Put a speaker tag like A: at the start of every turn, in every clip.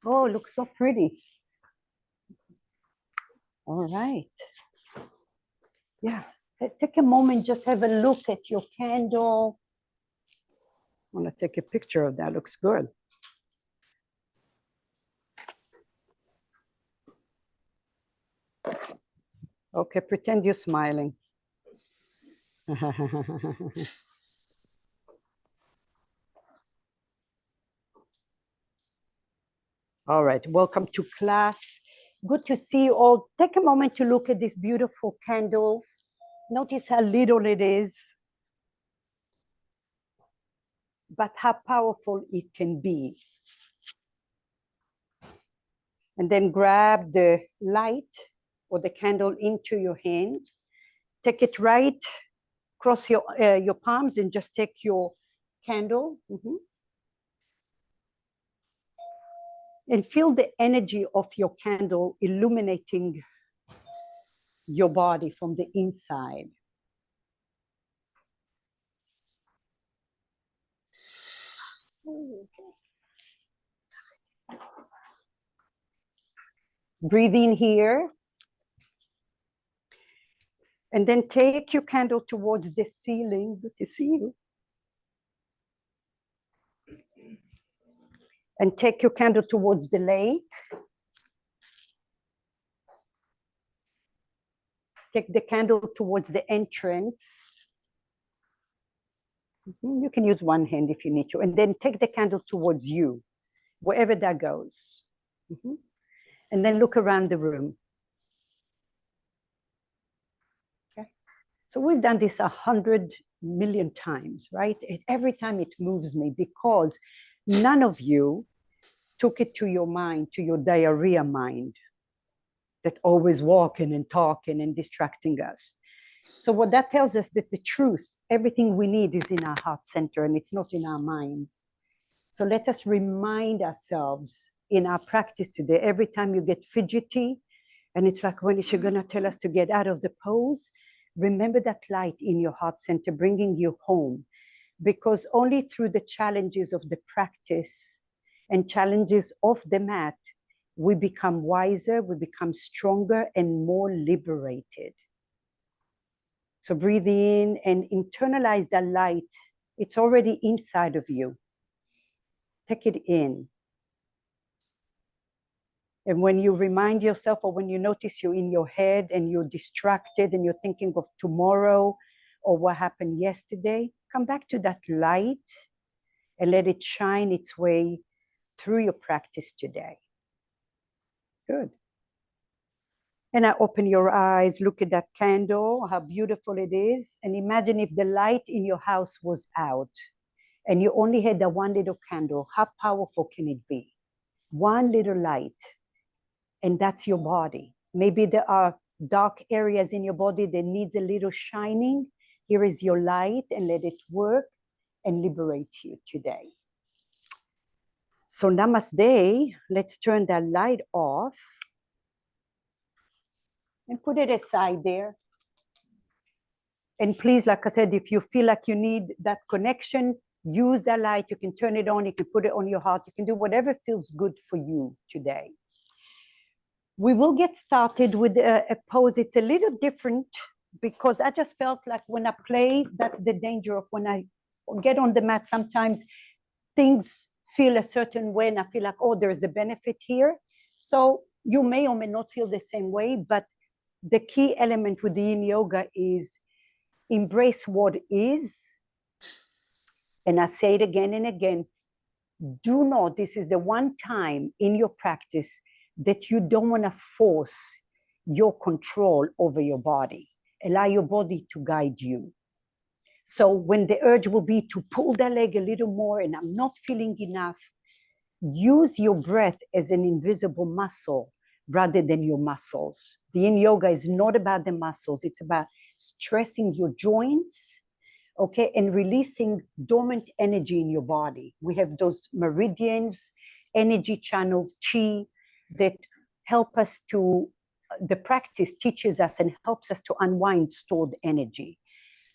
A: Oh, it looks so pretty. All right. Yeah. Take a moment, just have a look at your candle. I want to take a picture of that. Looks good. Okay, pretend you're smiling. All right, welcome to class. Good to see you all. Take a moment to look at this beautiful candle. Notice how little it is, but how powerful it can be. And then grab the light or the candle into your hand. Take it right across your palms and just take your candle. And feel the energy of your candle illuminating your body from the inside. Breathe in here. And then take your candle towards the ceiling. Good to see you. And take your candle towards the lake. Take the candle towards the entrance. You can use one hand if you need to. And then take the candle towards you, wherever that goes. And then look around the room. Okay. So we've done this 100 million times, right? Every time it moves me because none of you took it to your mind, to your diarrhea mind, that always walking and talking and distracting us. So what that tells us that the truth, everything we need is in our heart center and it's not in our minds. So let us remind ourselves in our practice today, every time you get fidgety, and it's like, when is she gonna tell us to get out of the pose? Remember that light in your heart center, bringing you home. Because only through the challenges of the practice and challenges of the mat, we become wiser, we become stronger and more liberated. So breathe in and internalize the light. It's already inside of you. Take it in. And when you remind yourself, or when you notice you're in your head and you're distracted and you're thinking of tomorrow or what happened yesterday, come back to that light and let it shine its way through your practice today. Good. And now open your eyes, look at that candle, how beautiful it is. And imagine if the light in your house was out and you only had that one little candle, how powerful can it be? One little light, and that's your body. Maybe there are dark areas in your body that needs a little shining. Here is your light, and let it work and liberate you today. So namaste. Let's turn that light off and put it aside there. And please, like I said, if you feel like you need that connection, use that light. You can turn it on, you can put it on your heart, you can do whatever feels good for you today. We will get started with a pose. It's a little different because I just felt like when I play, that's the danger of when I get on the mat, sometimes things feel a certain way and I feel like, oh, there's a benefit here. So you may or may not feel the same way, but the key element with the Yin Yoga is embrace what is. And I say it again and again, do not, this is the one time in your practice that you don't want to force your control over your body. Allow your body to guide you. So when the urge will be to pull the leg a little more and I'm not feeling enough, use your breath as an invisible muscle rather than your muscles. The Yin Yoga is not about the muscles. It's about stressing your joints, okay, and releasing dormant energy in your body. We have those meridians, energy channels, chi, that help us to, the practice teaches us and helps us to unwind stored energy,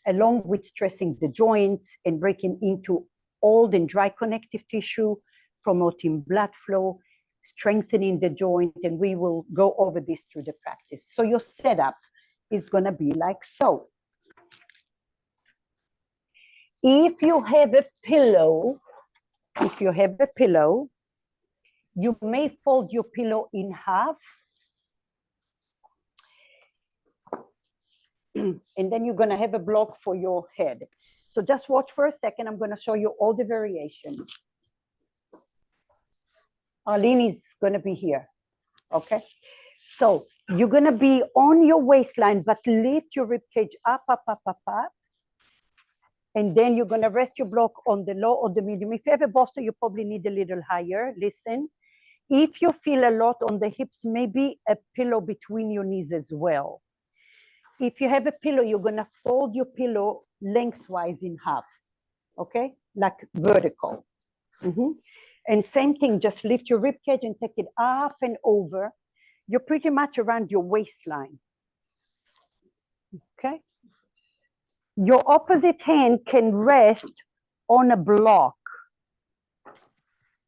A: along with stressing the joints and breaking into old and dry connective tissue, promoting blood flow, strengthening the joint, and we will go over this through the practice. So your setup is going to be like so. If you have a pillow, you may fold your pillow in half. And then you're going to have a block for your head. So just watch for a second. I'm going to show you all the variations. Arlene is going to be here. Okay. So you're going to be on your waistline, but lift your rib cage up, up, up, up, up. And then you're going to rest your block on the low or the medium. If you have a bolster, you probably need a little higher. Listen. If you feel a lot on the hips, maybe a pillow between your knees as well. If you have a pillow, you're going to fold your pillow lengthwise in half, okay? Like vertical. And same thing, just lift your rib cage and take it up and over. You're pretty much around your waistline, okay? Your opposite hand can rest on a block.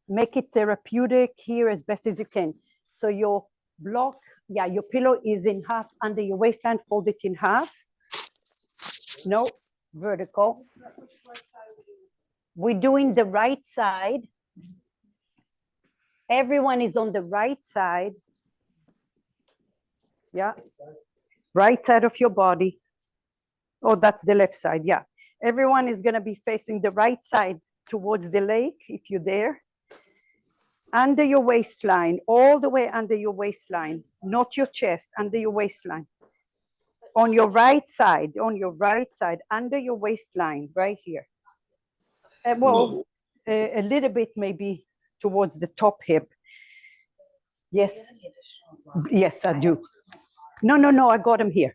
A: Make it therapeutic here as best as you can. So your block, yeah, your pillow is in half under your waistline, fold it in half. No, vertical. We're doing the right side. Everyone is on the right side. Yeah, right side of your body. Oh, that's the left side, yeah. Everyone is gonna be facing the right side towards the lake, if you're there. Under your waistline, all the way under your waistline, not your chest, under your waistline. On your right side, under your waistline, right here. Well, a little bit maybe towards the top hip. Yes, yes, I do. No, I got him here.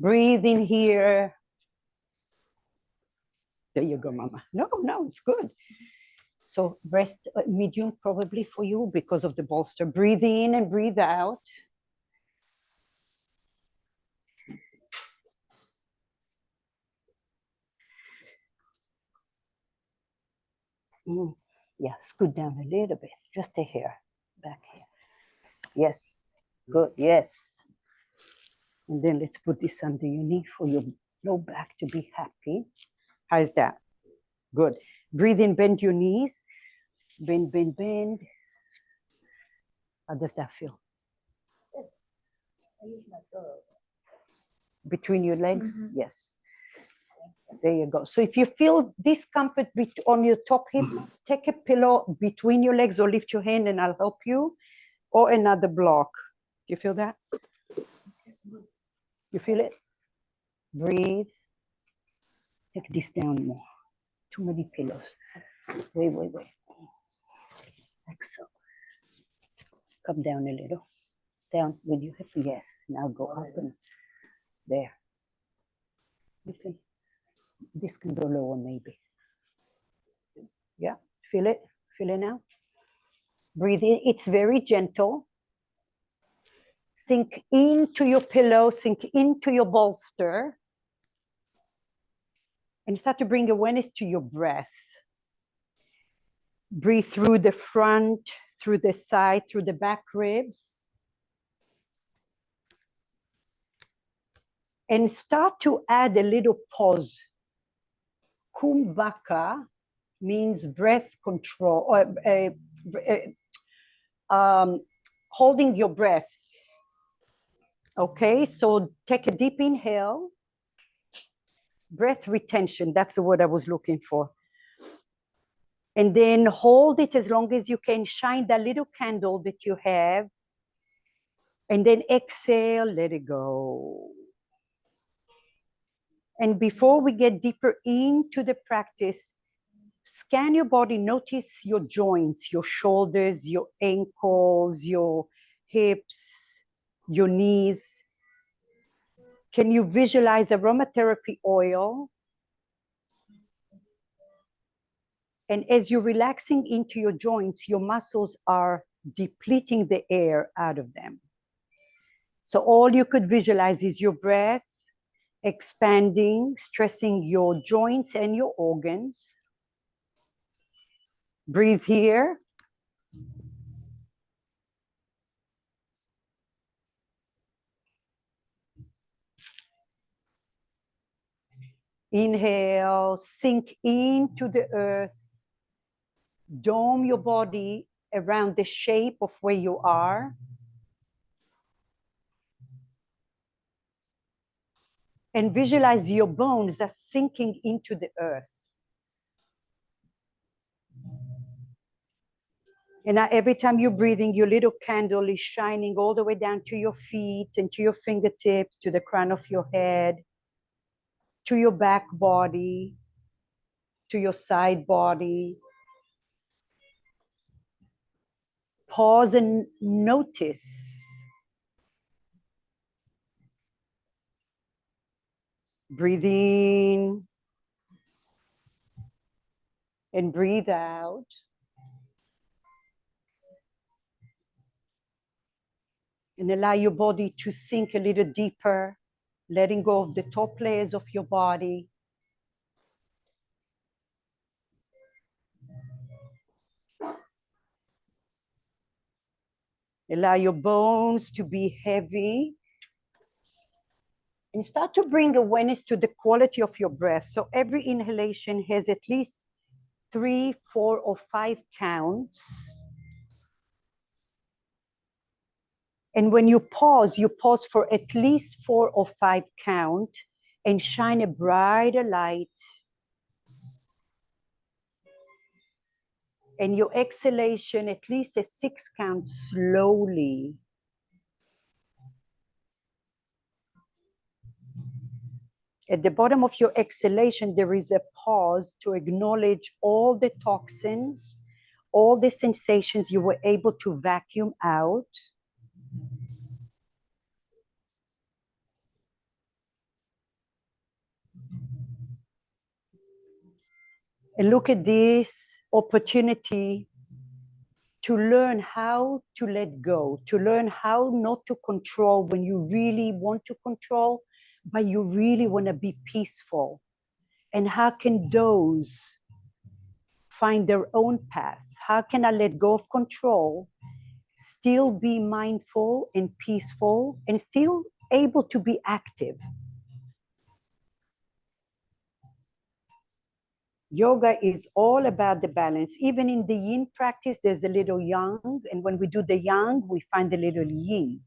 A: Breathe in here. There you go, mama. No, it's good. So rest medium probably for you because of the bolster. Breathe in and breathe out. Yeah, scoot down a little bit, just a hair, back here. Yes, good, yes. And then let's put this under your knee for your low back to be happy. How's that? Good. Breathe in, bend your knees. Bend, bend, bend. How does that feel? Between your legs? Yes. There you go. So if you feel discomfort on your top hip, take a pillow between your legs or lift your hand and I'll help you. Or another block. Do you feel that? You feel it? Breathe. Take this down more. Too many pillows. Wait. Like so. Come down a little. Down with your hip. Yes. Now go up and there. Listen. This can go lower maybe. Yeah. Feel it? Feel it now? Breathe in. It's very gentle. Sink into your pillow. Sink into your bolster. And start to bring awareness to your breath. Breathe through the front, through the side, through the back ribs. And start to add a little pause. Kumbhaka means breath control, or holding your breath. Okay, so take a deep inhale. Breath retention, that's the word I was looking for. And then hold it as long as you can. Shine that little candle that you have. And then exhale, let it go. And before we get deeper into the practice, scan your body, notice your joints, your shoulders, your ankles, your hips, your knees. Can you visualize aromatherapy oil? And as you're relaxing into your joints, your muscles are depleting the air out of them. So all you could visualize is your breath expanding, stressing your joints and your organs. Breathe here. Inhale, sink into the earth. Dome your body around the shape of where you are. And visualize your bones as sinking into the earth. And now every time you're breathing, your little candle is shining all the way down to your feet and to your fingertips, to the crown of your head, to your back body, to your side body. Pause and notice. Breathe in and breathe out. And allow your body to sink a little deeper, letting go of the top layers of your body. Allow your bones to be heavy. And start to bring awareness to the quality of your breath. So every inhalation has at least 3, 4, or 5 counts. And when you pause for at least 4 or 5 count and shine a brighter light. And your exhalation, at least a 6 count slowly. At the bottom of your exhalation, there is a pause to acknowledge all the toxins, all the sensations you were able to vacuum out. And look at this opportunity to learn how to let go, to learn how not to control when you really want to control, but you really want to be peaceful. And how can those find their own path? How can I let go of control, still be mindful and peaceful, and still able to be active? Yoga is all about the balance. Even in the yin practice, there's a little yang. And when we do the yang, we find a little yin.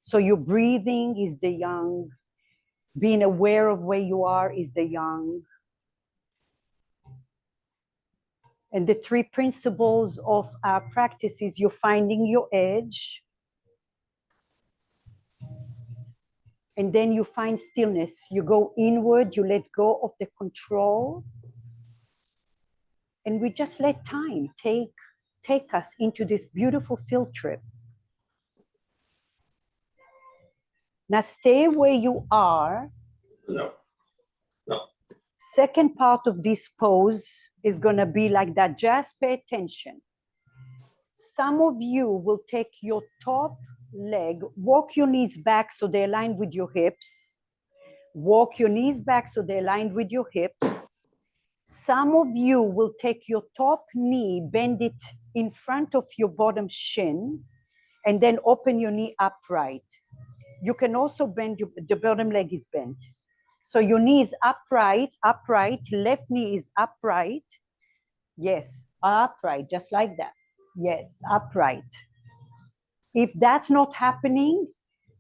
A: So your breathing is the yang. Being aware of where you are is the yang. And the 3 principles of our practice is you're finding your edge. And then you find stillness. You go inward, you let go of the control. And we just let time take us into this beautiful field trip. Now stay where you are.
B: No.
A: Second part of this pose is going to be like that. Just pay attention. Some of you will take your top leg, walk your knees back so they align with your hips. Walk your knees back so they align with your hips. Some of you will take your top knee, bend it in front of your bottom shin, and then open your knee upright. You can also bend the bottom leg is bent. So your knee is upright, left knee is upright. Yes, upright, just like that. Yes, upright. If that's not happening,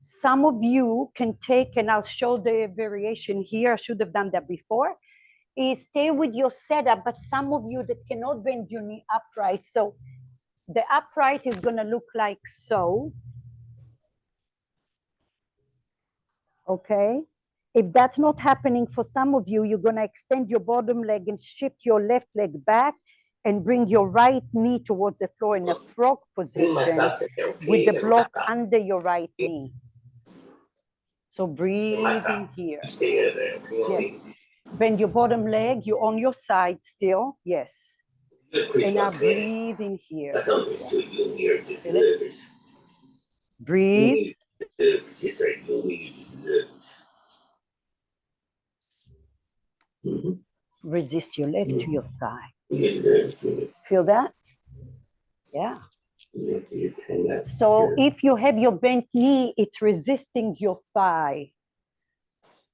A: some of you can take, and I'll show the variation here, I should have done that before, is stay with your setup, but some of you that cannot bend your knee upright. So the upright is gonna look like so. Okay? If that's not happening for some of you, you're gonna extend your bottom leg and shift your left leg back and bring your right knee towards the floor in a frog position with the block under your right knee. So breathe in here. Yes. Bend your bottom leg, you're on your side still. Yes. And now breathe in here. Breathe. Resist your left to your thigh. Feel that? Yeah. So if you have your bent knee, it's resisting your thigh.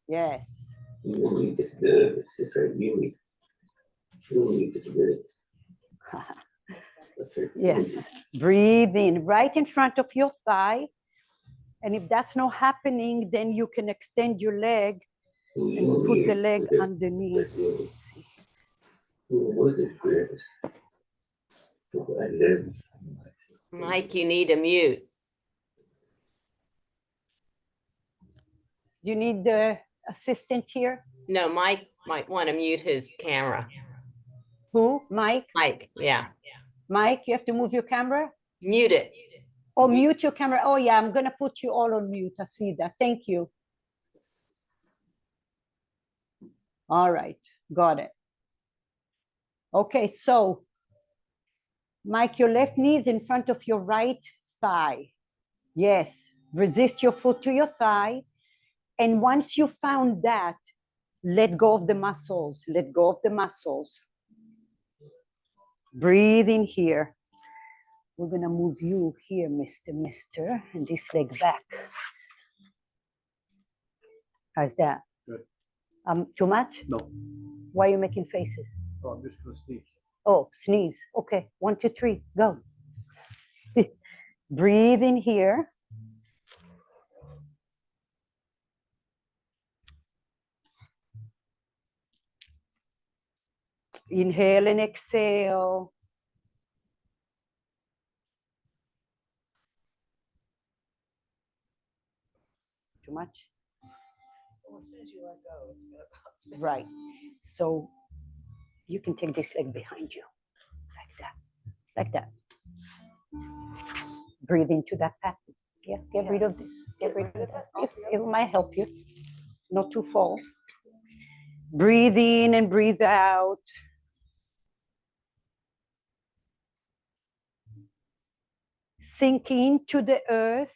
A: Yes.
B: You just nervous. It's right. You just nervous.
A: Yes. Breathe in right in front of your thigh. And if that's not happening, then you can extend your leg and put the leg underneath.
B: What is this?
C: Mike, you need a mute.
A: You need the assistant here?
C: No, Mike might want to mute his camera.
A: Who? Mike?
C: Mike, yeah.
A: Mike, you have to move your camera?
C: Mute it.
A: Oh, mute your camera. Oh, yeah, I'm going to put you all on mute. I see that. Thank you. All right, got it. Okay, so Mike, your left knee is in front of your right thigh. Yes, resist your foot to your thigh. And once you found that, let go of the muscles. Let go of the muscles. Breathe in here. We're going to move you here, Mister, and this leg back. How's that?
D: Good.
A: Too much?
D: No.
A: Why are you making faces?
D: Oh, I'm just going to sneeze.
A: Oh, sneeze. Okay, 1, 2, 3, go. Breathe in here. Inhale and exhale. Too much?
E: Well, as soon as you let go, it's going to bounce back.
A: Right. So you can take this leg behind you, like that, like that. Breathe into that pattern. Yeah, get rid of this. Get rid of that. It might help you not to fall. Breathe in and breathe out. Sink into the earth.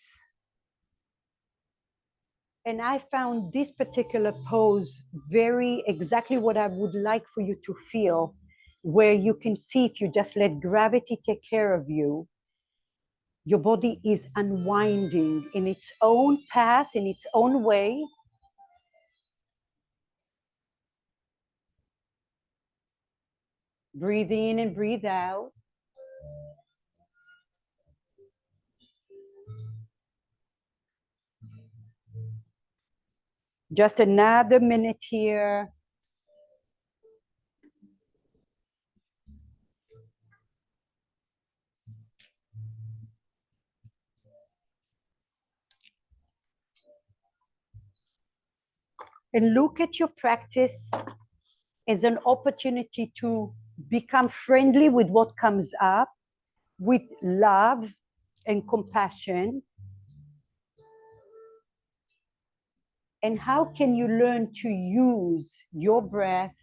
A: And I found this particular pose very exactly what I would like for you to feel, where you can see if you just let gravity take care of you, your body is unwinding in its own path, in its own way. Breathe in and breathe out. Just another minute here. And look at your practice as an opportunity to become friendly with what comes up, with love and compassion. And how can you learn to use your breath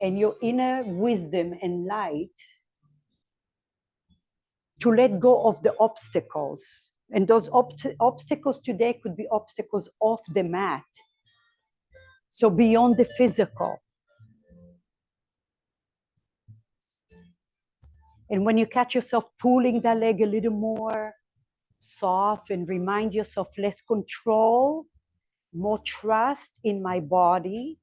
A: and your inner wisdom and light to let go of the obstacles? And those obstacles today could be obstacles off the mat. So beyond the physical. And when you catch yourself pulling that leg a little more soft and remind yourself less control, more trust in my body.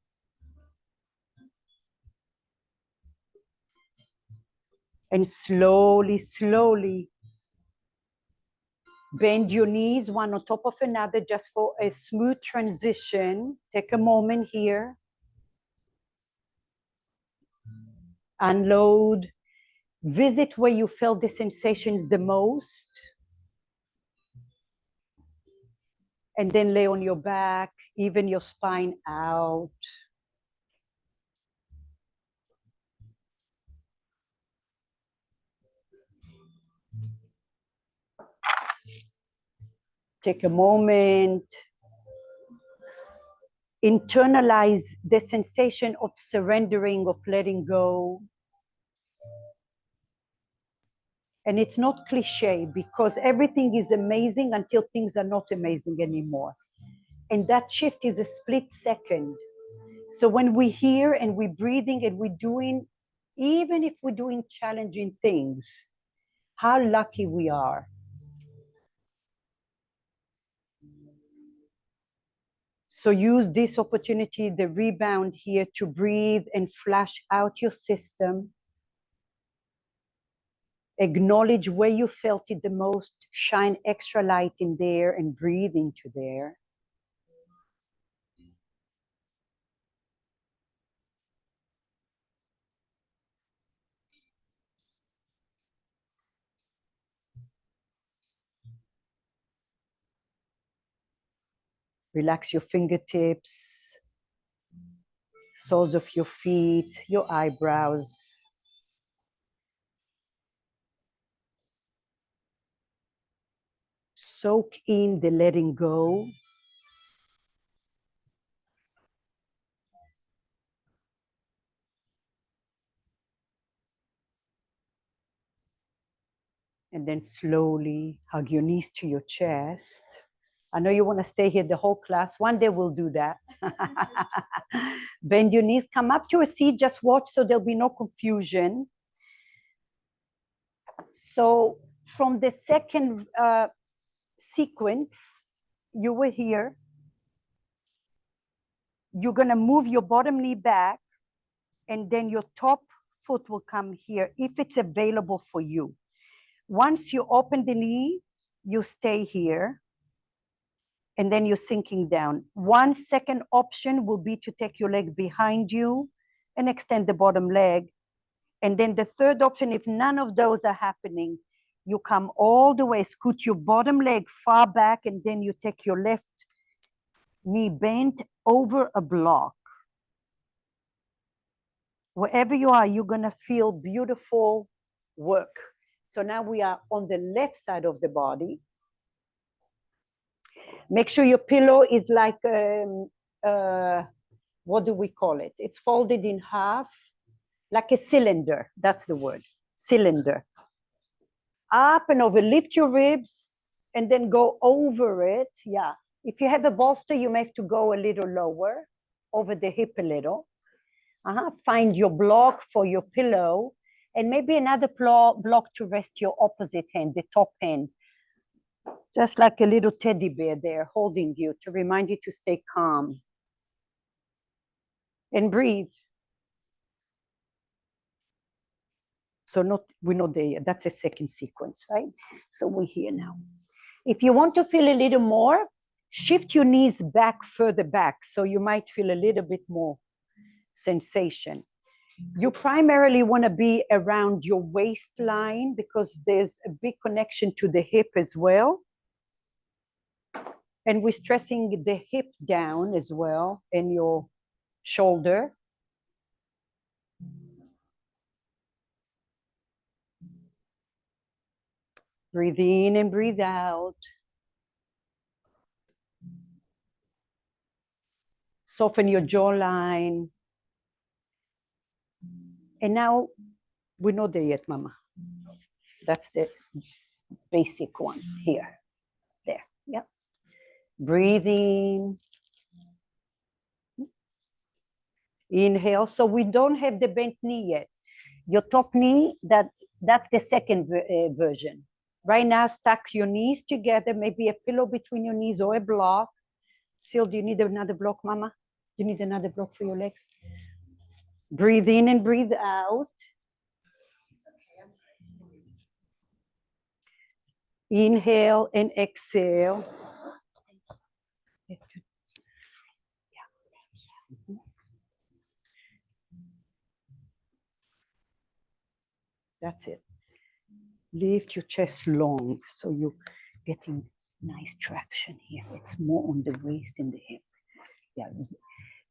A: And slowly, slowly bend your knees one on top of another just for a smooth transition. Take a moment here. Unload. Visit where you felt the sensations the most. And then lay on your back, even your spine out. Take a moment. Internalize the sensation of surrendering, of letting go. And it's not cliche because everything is amazing until things are not amazing anymore. And that shift is a split second. So when we're here and we're breathing and we're doing, even if we're doing challenging things, how lucky we are. So use this opportunity, the rebound here, to breathe and flush out your system. Acknowledge where you felt it the most, shine extra light in there and breathe into there. Relax your fingertips, soles of your feet, your eyebrows. Soak in the letting go. And then slowly hug your knees to your chest. I know you want to stay here the whole class. One day we'll do that. Bend your knees, come up to a seat, just watch so there'll be no confusion. So from the second sequence, you were here. You're going to move your bottom knee back, and then your top foot will come here if it's available for you. Once you open the knee, you stay here, and then you're sinking down. One second option will be to take your leg behind you and extend the bottom leg. And then the third option, if none of those are happening, you come all the way, scoot your bottom leg far back, and then you take your left knee bent over a block. Wherever you are, you're gonna feel beautiful work. So now we are on the left side of the body. Make sure your pillow is like, what do we call it? It's folded in half, like a cylinder. That's the word, cylinder. Up and over, lift your ribs and then go over it. Yeah. If you have a bolster, you may have to go a little lower, over the hip a little. Find your block for your pillow, and maybe another block to rest your opposite hand, the top hand. Just like a little teddy bear there holding you to remind you to stay calm. And breathe. So we're not there yet. That's a second sequence, right? So we're here now. If you want to feel a little more, shift your knees back, further back, so you might feel a little bit more sensation. You primarily want to be around your waistline because there's a big connection to the hip as well. And we're stressing the hip down as well and your shoulder. Breathe in and breathe out. Soften your jawline. And now, we're not there yet, Mama. That's the basic one here. There, yep. Breathe in. Inhale. So we don't have the bent knee yet. Your top knee, that's the second version. Right now, stack your knees together, maybe a pillow between your knees or a block. Sil, do you need another block, Mama? Do you need another block for your legs? Breathe in and breathe out. Inhale and exhale. That's it. Lift your chest long so you're getting nice traction here. It's more on the waist and the hip. Yeah.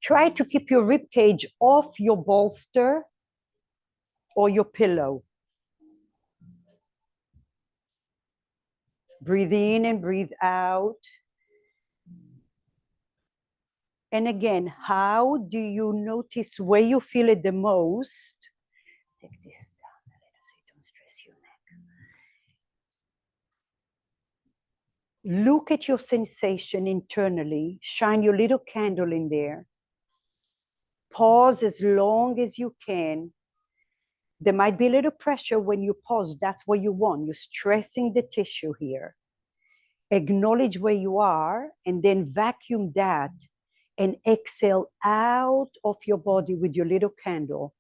A: Try to keep your rib cage off your bolster or your pillow. Breathe in and breathe out. And again, how do you notice where you feel it the most? Take this down a little so you don't stress your neck. Look at your sensation internally. Shine your little candle in there. Pause as long as you can. There might be a little pressure when you pause. That's what you want. You're stressing the tissue here. Acknowledge where you are and then vacuum that and exhale out of your body with your little candle.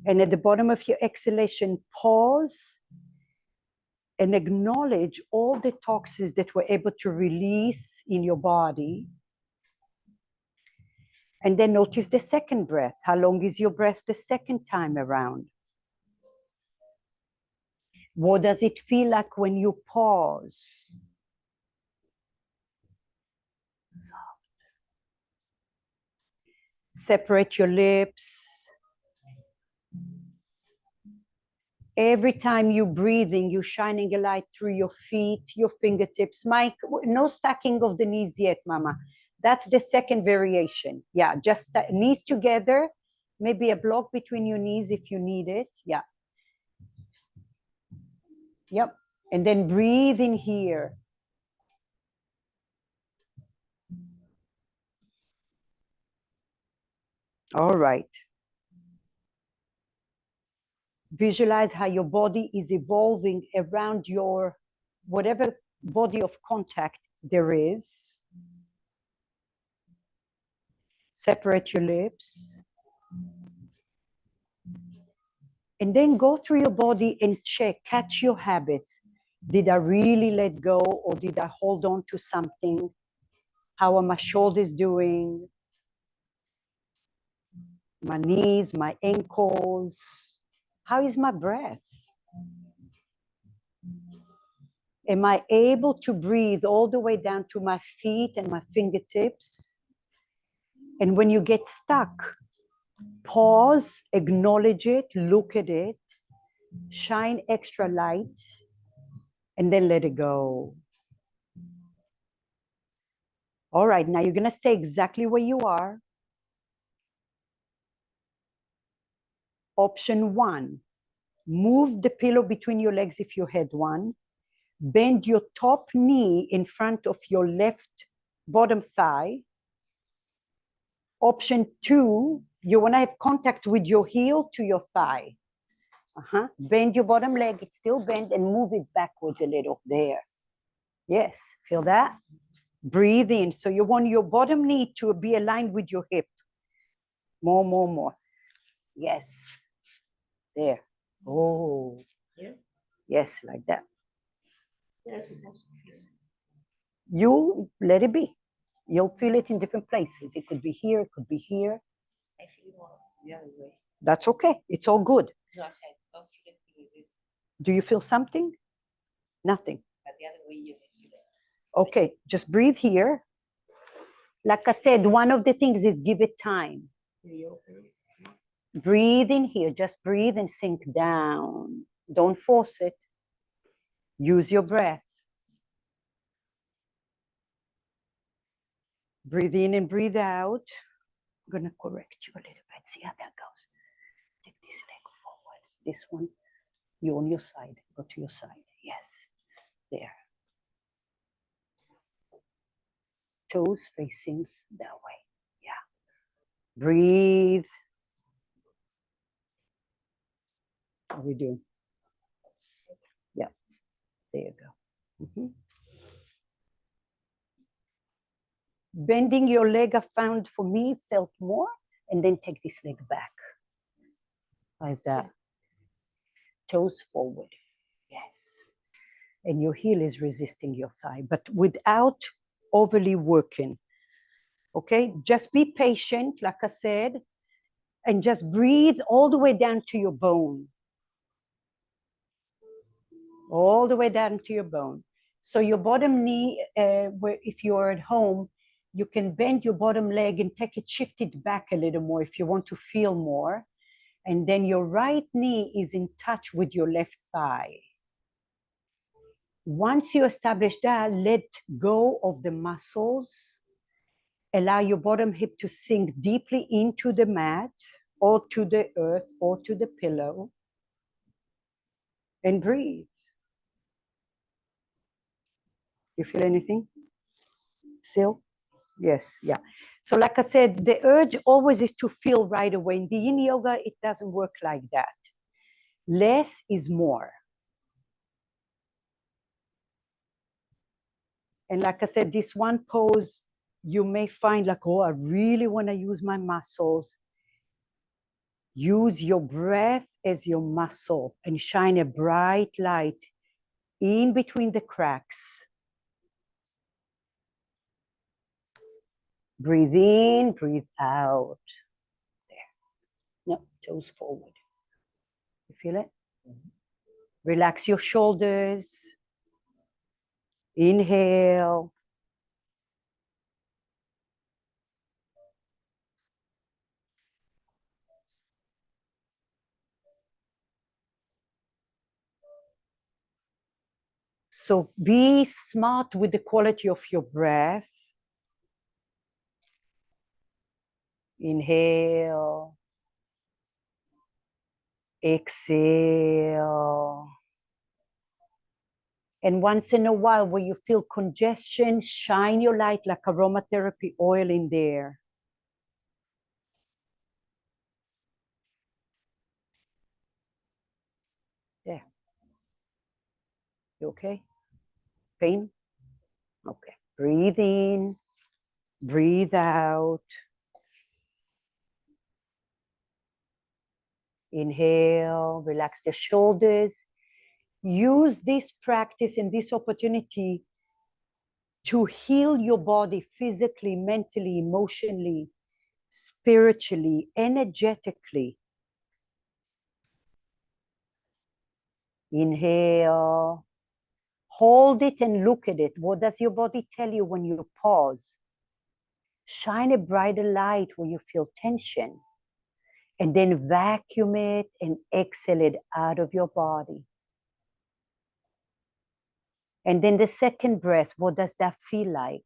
A: And at the bottom of your exhalation, pause and acknowledge all the toxins that we're able to release in your body. And then notice the second breath. How long is your breath the second time around? What does it feel like when you pause? Separate your lips. Every time you're breathing, you're shining a light through your feet, your fingertips. Mike, no stacking of the knees yet, Mama. That's the second variation. Yeah, just knees together, maybe a block between your knees if you need it. Yeah. Yep. And then breathe in here. All right. Visualize how your body is evolving around your whatever body of contact there is. Separate your lips. And then go through your body and check, catch your habits. Did I really let go, or did I hold on to something? How are my shoulders doing? My knees, my ankles. How is my breath? Am I able to breathe all the way down to my feet and my fingertips? And when you get stuck, pause, acknowledge it, look at it, shine extra light, and then let it go. All right, now you're going to stay exactly where you are. Option 1, move the pillow between your legs if you had one. Bend your top knee in front of your left bottom thigh. Option 2, you want to have contact with your heel to your thigh. Bend your bottom leg, it's still bent, and move it backwards a little. There. Yes, feel that? Breathe in. So you want your bottom knee to be aligned with your hip. More, more, more. Yes. There. Oh.
E: Yeah.
A: Yes, like that.
E: Yes.
A: You let it be. You'll feel it in different places. It could be here, it could be here.
E: I feel more the other way.
A: That's okay. It's all good.
E: No, I don't feel it,
A: Do you feel something? Nothing.
E: but the other way you feel it.
A: Okay, just breathe here. Like I said, one of the things is give it time.
E: You open it.
A: Breathe in here. Just breathe and sink down. Don't force it. Use your breath. Breathe in and breathe out. I'm going to correct you a little bit. See how that goes. Take this leg forward. This one, you on your side. Go to your side. Yes. There. Toes facing that way. Yeah. Breathe. How are we doing? Yeah. There you go. Mm-hmm. Bending your leg, I found for me felt more, and then take this leg back. How's that? Toes forward. Yes. And your heel is resisting your thigh, but without overly working. Okay? Just be patient, like I said, and just breathe all the way down to your bone. All the way down to your bone. So your bottom knee, where if you're at home, you can bend your bottom leg and take it, shift it back a little more if you want to feel more. And then your right knee is in touch with your left thigh. Once you establish that, let go of the muscles. Allow your bottom hip to sink deeply into the mat or to the earth or to the pillow. And breathe. You feel anything? Still? Yes, yeah. So like I said, the urge always is to feel right away. In the Yin Yoga, it doesn't work like that. Less is more. And like I said, this one pose you may find like, oh, I really want to use my muscles. Use your breath as your muscle and shine a bright light in between the cracks. Breathe in, breathe out. There. No, toes forward. You feel it? Relax your shoulders. Inhale. So be smart with the quality of your breath. Inhale. Exhale. And once in a while, where you feel congestion, shine your light like aromatherapy oil in there. There. You okay? Pain? Okay. Breathe in. Breathe out. Inhale. Relax the shoulders. Use this practice and this opportunity to heal your body physically, mentally, emotionally, spiritually, energetically. Inhale. Hold it and look at it. What does your body tell you when you pause? Shine a brighter light where you feel tension. And then vacuum it and exhale it out of your body. And then the second breath, what does that feel like?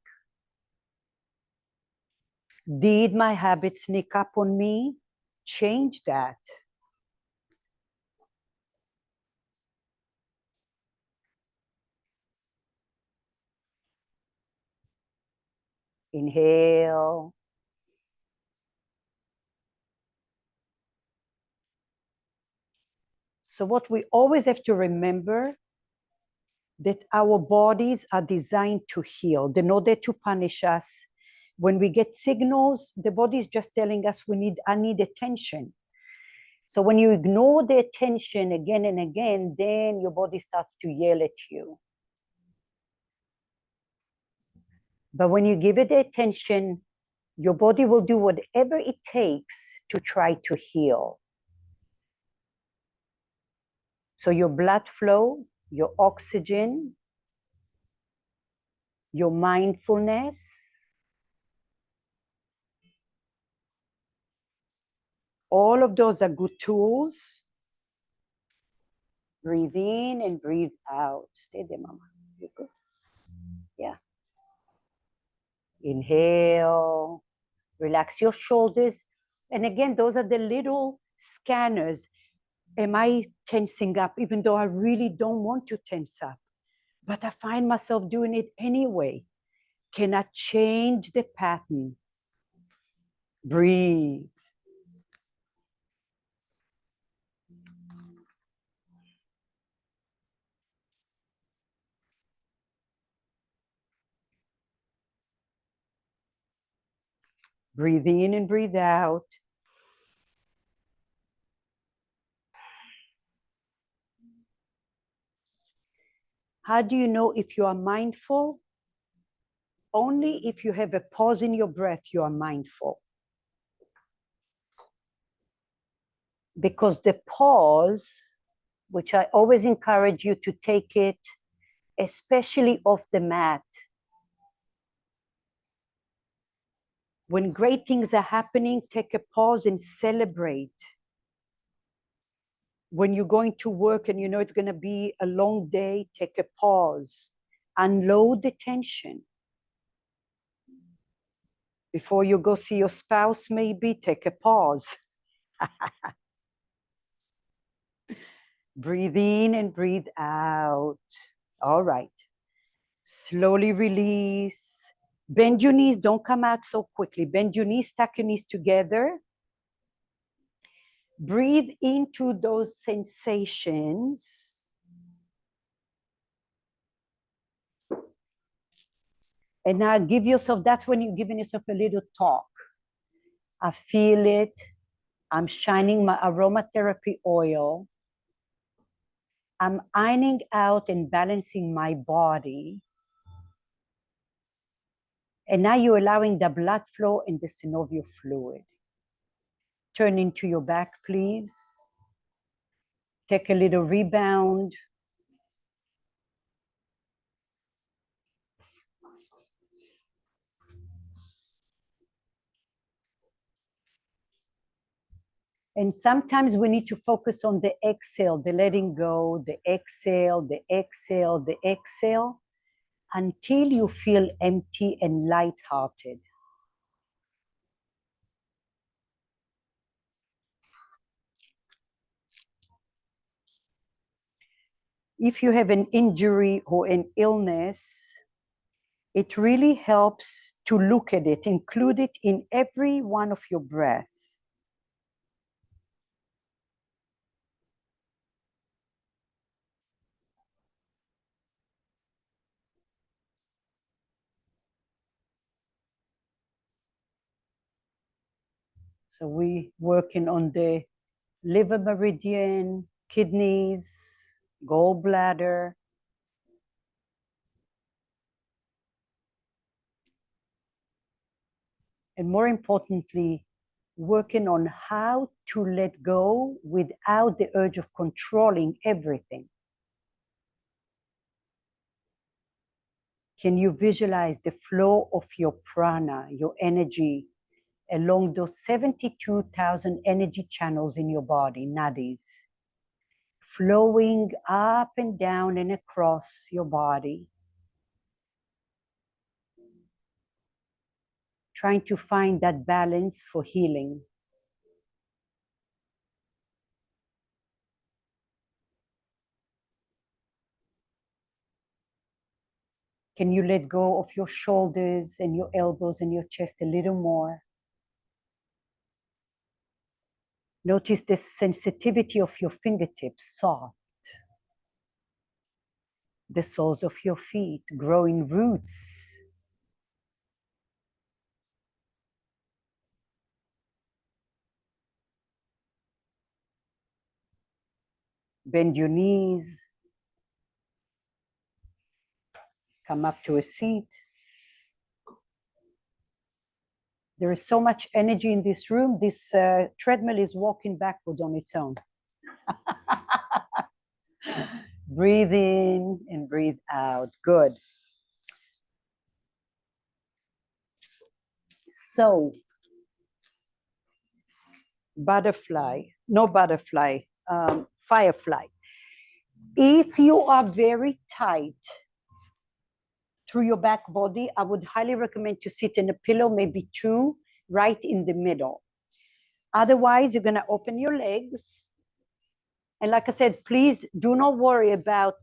A: Did my habit sneak up on me? Change that. Inhale. So what we always have to remember, that our bodies are designed to heal. They're not there to punish us. When we get signals, the body is just telling us I need attention. So when you ignore the attention again and again, then your body starts to yell at you. But when you give it the attention, your body will do whatever it takes to try to heal. So your blood flow, your oxygen, your mindfulness, all of those are good tools. Breathe in and breathe out. Stay there, Mama. You're good. Yeah. Inhale. Relax your shoulders. And again, those are the little scanners. Am I tensing up even though I really don't want to tense up? But I find myself doing it anyway. Can I change the pattern? Breathe. Breathe in and breathe out. How do you know if you are mindful? Only if you have a pause in your breath, you are mindful. Because the pause, which I always encourage you to take it, especially off the mat. When great things are happening, take a pause and celebrate. When you're going to work and you know it's going to be a long day, take a pause. Unload the tension. Before you go see your spouse, maybe take a pause. Breathe in and breathe out. All right. Slowly release. Bend your knees. Don't come out so quickly. Bend your knees, stack your knees together. Breathe into those sensations. And now give yourself, that's when you're giving yourself a little talk. I feel it. I'm shining my aromatherapy oil. I'm ironing out and balancing my body. And now you're allowing the blood flow and the synovial fluid. Turn into your back, please. Take a little rebound. And sometimes we need to focus on the exhale, the letting go, the exhale, the exhale, the exhale, until you feel empty and lighthearted. If you have an injury or an illness, it really helps to look at it, include it in every one of your breaths. So we working on the liver meridian, kidneys, gallbladder. And more importantly, working on how to let go without the urge of controlling everything. Can you visualize the flow of your prana, your energy, along those 72,000 energy channels in your body, nadis, flowing up and down and across your body, trying to find that balance for healing. Can you let go of your shoulders and your elbows and your chest a little more? Notice the sensitivity of your fingertips, soft. The soles of your feet, growing roots. Bend your knees. Come up to a seat. There is so much energy in this room. This treadmill is walking backward on its own. Breathe in and breathe out. Good. So, butterfly, no butterfly, firefly. If you are very tight through your back body, I would highly recommend to sit in a pillow, maybe two, right in the middle. Otherwise, you're gonna open your legs. And like I said, please do not worry about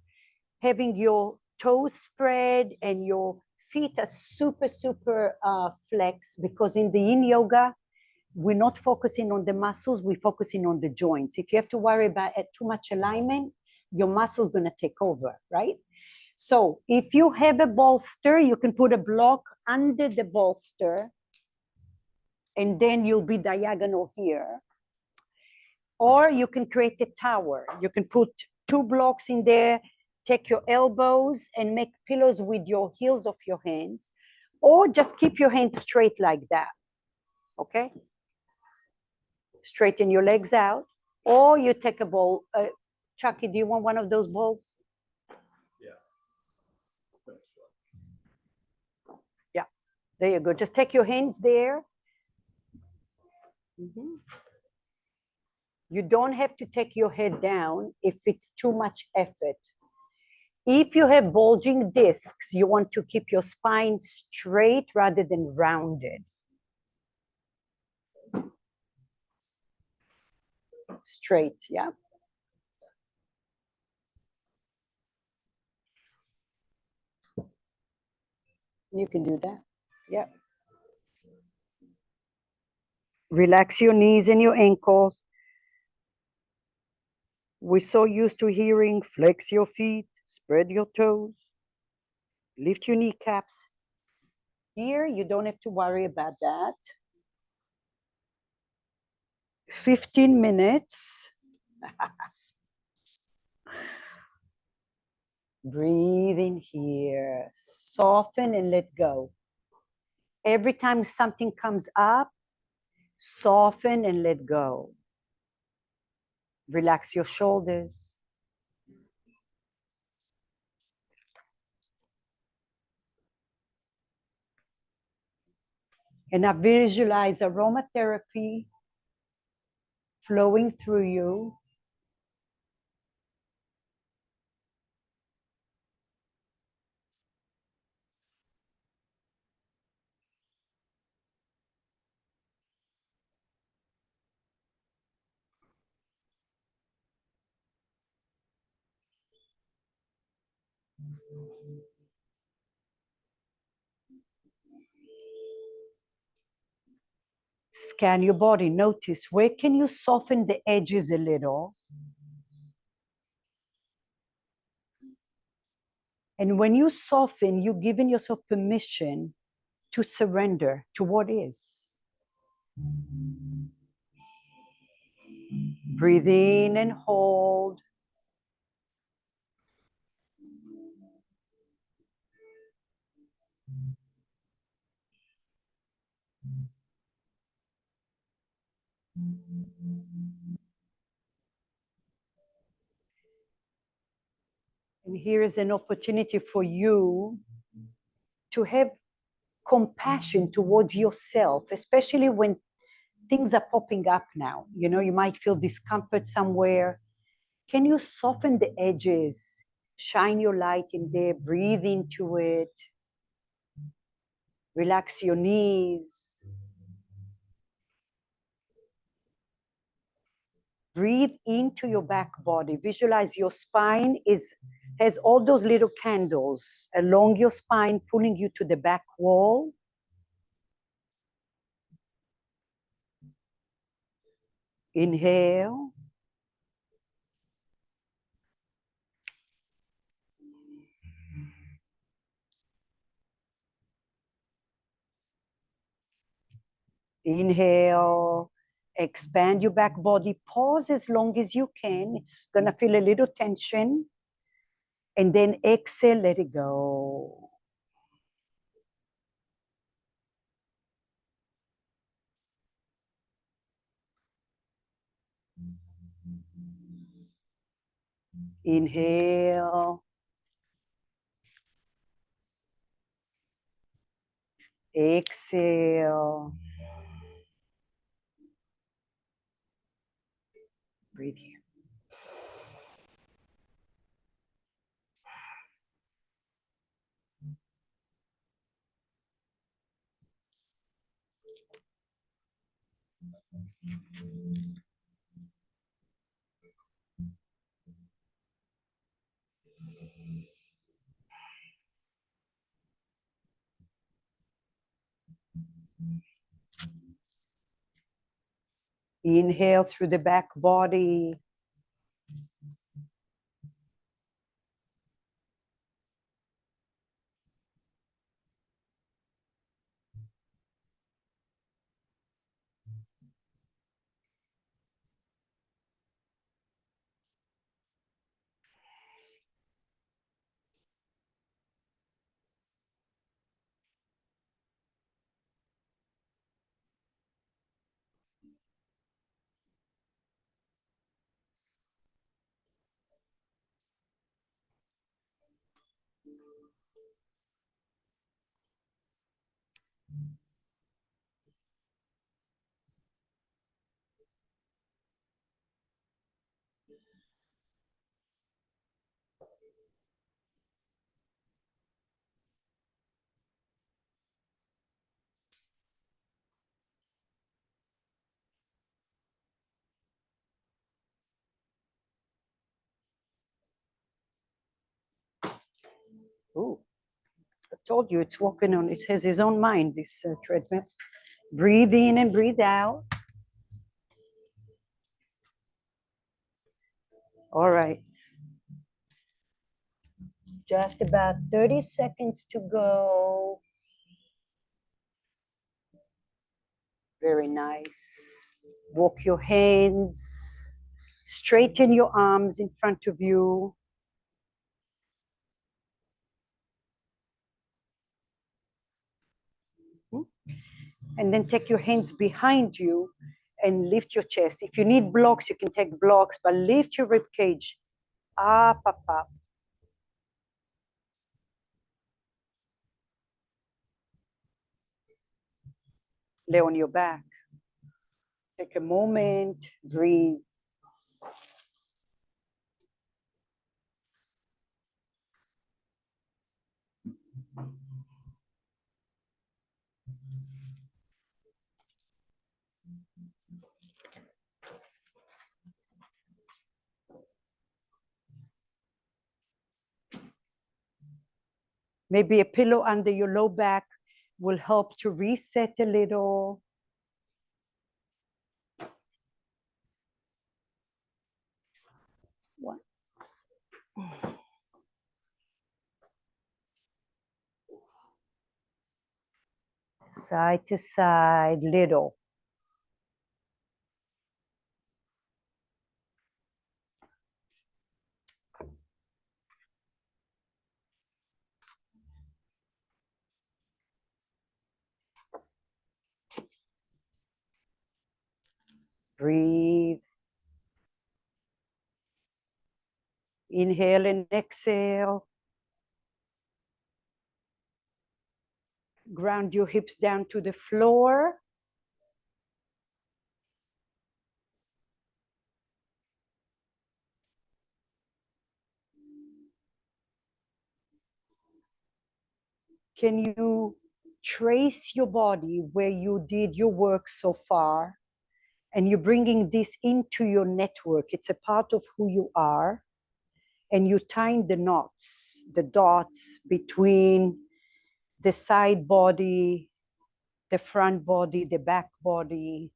A: having your toes spread and your feet are super, super flex, because in the Yin Yoga, we're not focusing on the muscles, we're focusing on the joints. If you have to worry about too much alignment, your muscle's gonna take over, right? So if you have a bolster, you can put a block under the bolster and then you'll be diagonal here. Or you can create a tower. You can put two blocks in there, take your elbows and make pillows with your heels of your hands, or just keep your hands straight like that, okay? Straighten your legs out, or you take a ball. Chucky, do you want one of those balls? Yeah, there you go. Just take your hands there. Mm-hmm. You don't have to take your head down if it's too much effort. If you have bulging discs, you want to keep your spine straight rather than rounded. Straight, yeah. You can do that, yeah. Relax your knees and your ankles. We're so used to hearing flex your feet, spread your toes, lift your kneecaps. Here, you don't have to worry about that. 15 minutes. Breathe in here, soften and let go. Every time something comes up, soften and let go. Relax your shoulders. And now visualize aromatherapy flowing through you. Scan your body. Notice where can you soften the edges a little. And when you soften, you're giving yourself permission to surrender to what is. Breathe in and hold. And here is an opportunity for you to have compassion towards yourself, especially when things are popping up now. You know, you might feel discomfort somewhere. Can you soften the edges? Shine your light in there, breathe into it. Relax your knees. Breathe into your back body. Visualize your spine has all those little candles along your spine, pulling you to the back wall. Inhale. Inhale. Expand your back body. Pause as long as you can. It's going to feel a little tension. And then exhale, let it go. Inhale. Exhale. Breathe here. Inhale through the back body. Ooh, I told you it's walking on, it has his own mind, this treadmill. Breathe in and breathe out. All right. Just about 30 seconds to go. Very nice. Walk your hands. Straighten your arms in front of you. And then take your hands behind you and lift your chest. If you need blocks, you can take blocks, but lift your rib cage up, up, up. Lay on your back. Take a moment, breathe. Maybe a pillow under your low back will help to reset a little. One. Side to side, little. Breathe. Inhale and exhale. Ground your hips down to the floor. Can you trace your body where you did your work so far? And you're bringing this into your network. It's a part of who you are. And you tying the knots, the dots between the side body, the front body, the back body.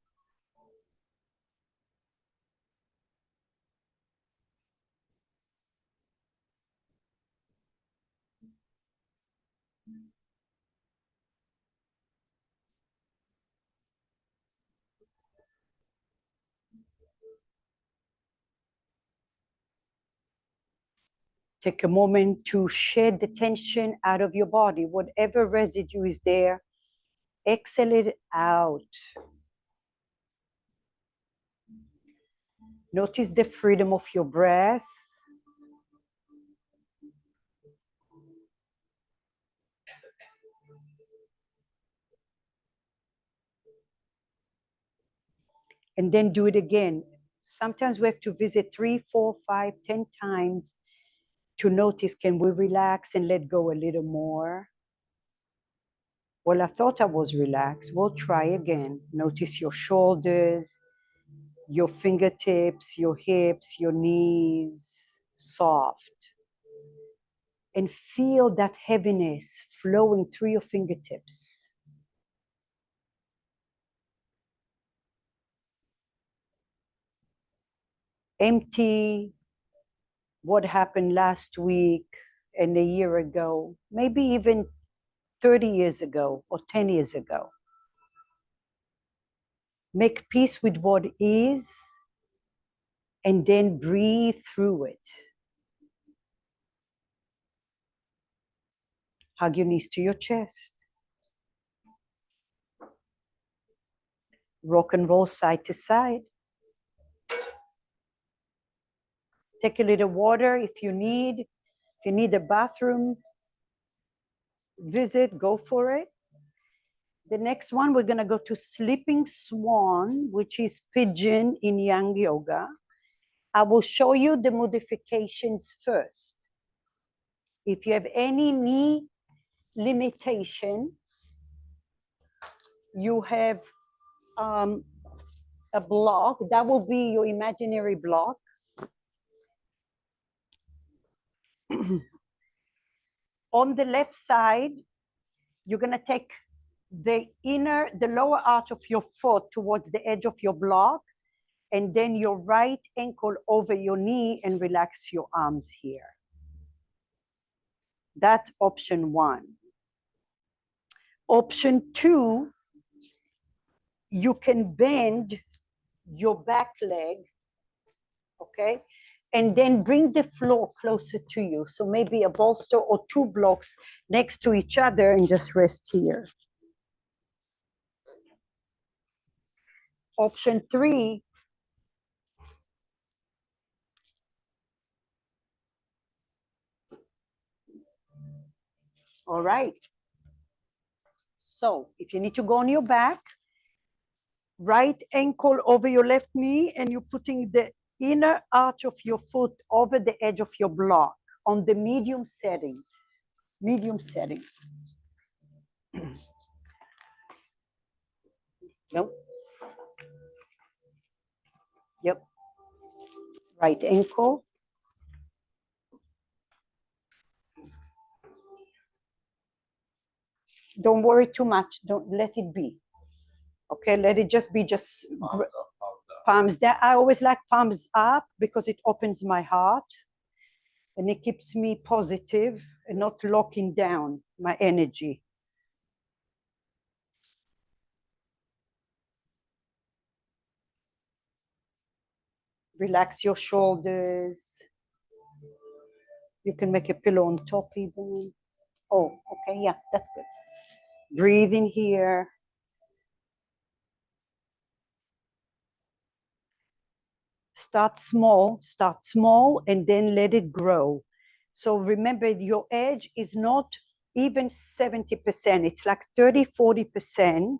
A: Take a moment to shed the tension out of your body. Whatever residue is there, exhale it out. Notice the freedom of your breath. And then do it again. Sometimes we have to visit 3, 4, 5, 10 times to notice, can we relax and let go a little more? Well, I thought I was relaxed. We'll try again. Notice your shoulders, your fingertips, your hips, your knees, soft. And feel that heaviness flowing through your fingertips. Empty what happened last week and a year ago, maybe even 30 years ago or 10 years ago. Make peace with what is and then breathe through it. Hug your knees to your chest. Rock and roll side to side. Take a little water if you need. If you need a bathroom visit, go for it. The next one, we're gonna go to Sleeping Swan, which is pigeon in Yang Yoga. I will show you the modifications first. If you have any knee limitation, you have a block, that will be your imaginary block. On the left side, you're gonna take the lower arch of your foot towards the edge of your block, and then your right ankle over your knee and relax your arms here. That's option 1. Option 2 you can bend your back leg, okay? And then bring the floor closer to you. So maybe a bolster or 2 blocks next to each other and just rest here. Option 3, all right. So if you need to go on your back, right ankle over your left knee, and you're putting the inner arch of your foot over the edge of your block on the medium setting. Medium setting. Nope. Yep. Right ankle. Don't worry too much. Don't let it be. Okay, let it just be palms down. I always like palms up because it opens my heart and it keeps me positive and not locking down my energy. Relax your shoulders. You can make a pillow on top even. Oh, okay, yeah, that's good. Breathe in here. Start small, and then let it grow. So remember, your edge is not even 70%. It's like 30, 40%.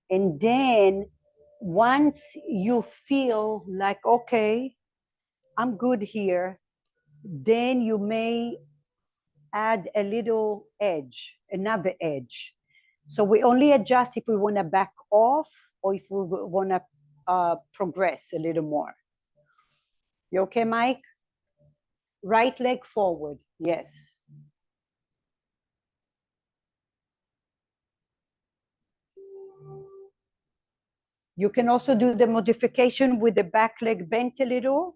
A: And then once you feel like, okay, I'm good here, then you may add a little edge, another edge. So we only adjust if we want to back off or if we want to progress a little more. You okay, Mike? Right leg forward, yes. You can also do the modification with the back leg bent a little.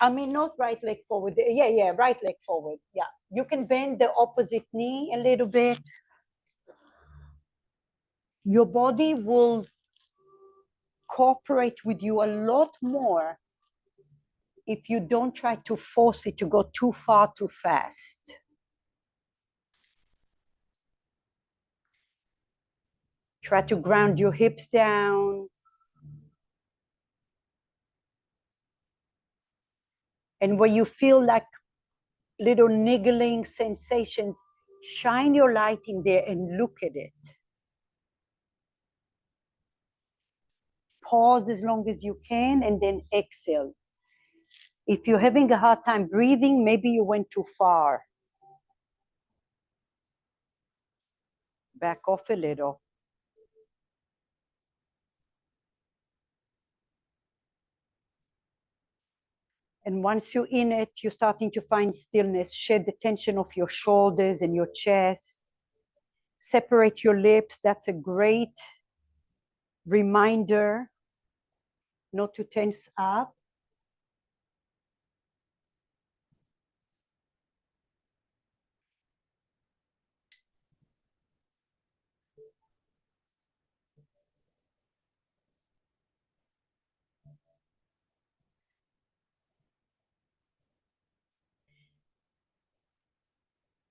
A: I mean, not right leg forward. Yeah, right leg forward. Yeah, you can bend the opposite knee a little bit. Your body will cooperate with you a lot more if you don't try to force it to go too far too fast. Try to ground your hips down. And where you feel like little niggling sensations, shine your light in there and look at it. Pause as long as you can and then exhale. If you're having a hard time breathing, maybe you went too far. Back off a little. And once you're in it, you're starting to find stillness. Shed the tension of your shoulders and your chest. Separate your lips. That's a great reminder not to tense up.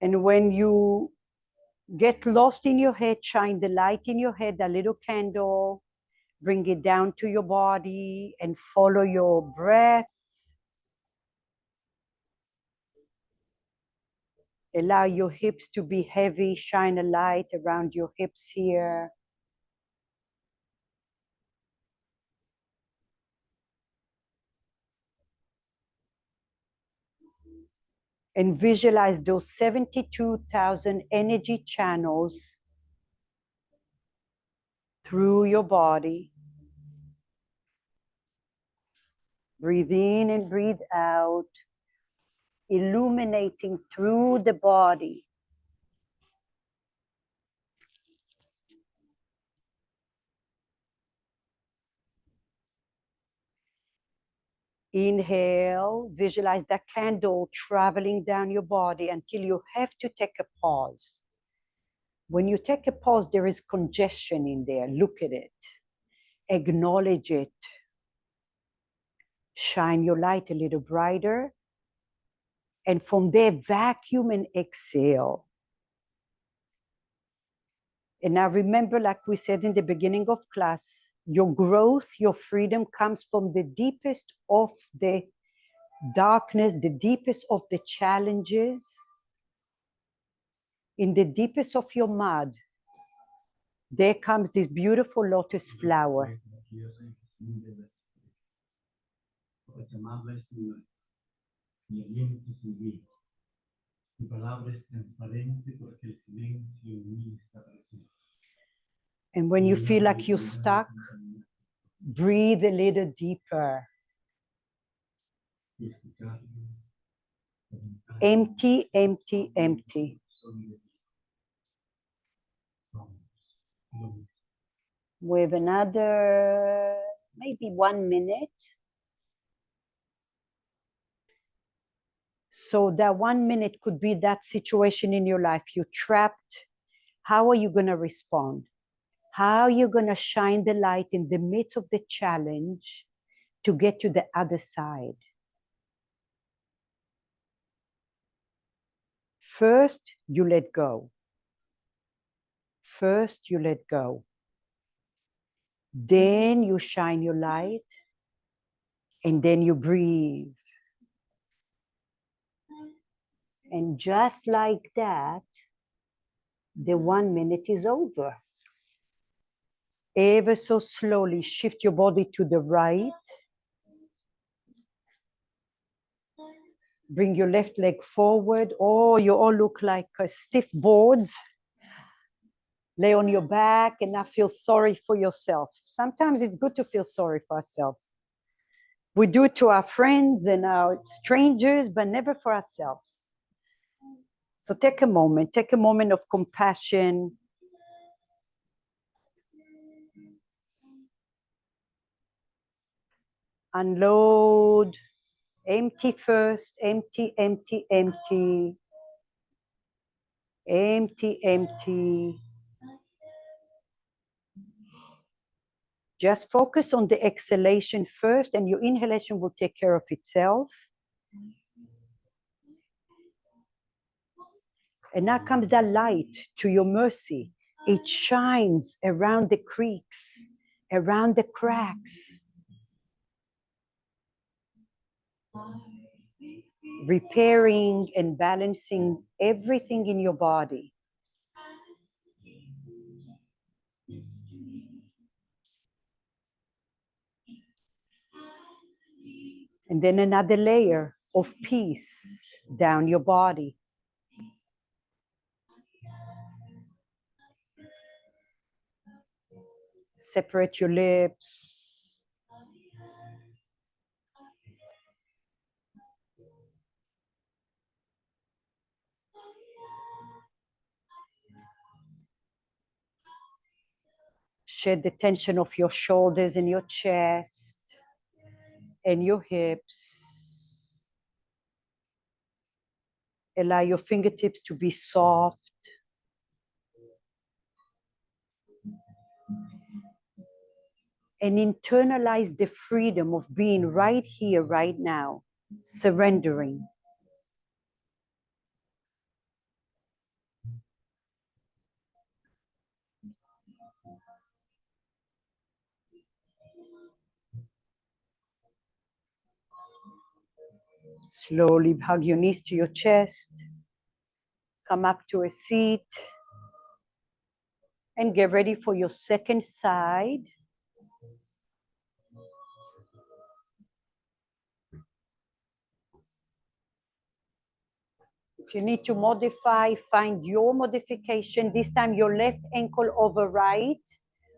A: And when you get lost in your head, shine the light in your head, a little candle, bring it down to your body and follow your breath. Allow your hips to be heavy, shine a light around your hips here. And visualize those 72,000 energy channels through your body. Breathe in and breathe out, illuminating through the body. Inhale, visualize that candle traveling down your body until you have to take a pause. When you take a pause, there is congestion in there. Look at it. Acknowledge it. Shine your light a little brighter. And from there, vacuum and exhale. And now remember, like we said in the beginning of class, your growth, your freedom comes from the deepest of the darkness, the deepest of the challenges, in the deepest of your mud. There comes this beautiful lotus flower.
D: Mi aliento sin vida. Mi palabra es transparente porque el silencio en mí está presente.
A: And when you feel like you're stuck, breathe a little deeper. Empty, empty, empty. With another, maybe 1 minute. So that 1 minute could be that situation in your life. You're trapped. How are you going to respond? How are you going to shine the light in the midst of the challenge to get to the other side? First, you let go. First, you let go. Then you shine your light. And then you breathe. And just like that, the 1 minute is over. Ever so slowly shift your body to the right. Bring your left leg forward. Oh, you all look like stiff boards. Lay on your back and not feel sorry for yourself. Sometimes it's good to feel sorry for ourselves. We do it to our friends and our strangers, but never for ourselves. So take a moment of compassion. Unload. Empty first, empty, empty, empty. Empty, empty. Just focus on the exhalation first, and your inhalation will take care of itself. And now comes that light to your mercy. It shines around the creaks, around the cracks. Repairing and balancing everything in your body. And then another layer of peace down your body. Separate your lips. Shed the tension of your shoulders and your chest and your hips. Allow your fingertips to be soft. And internalize the freedom of being right here, right now, surrendering. Slowly hug your knees to your chest. Come up to a seat. And get ready for your second side. If you need to modify, find your modification. This time your left ankle over right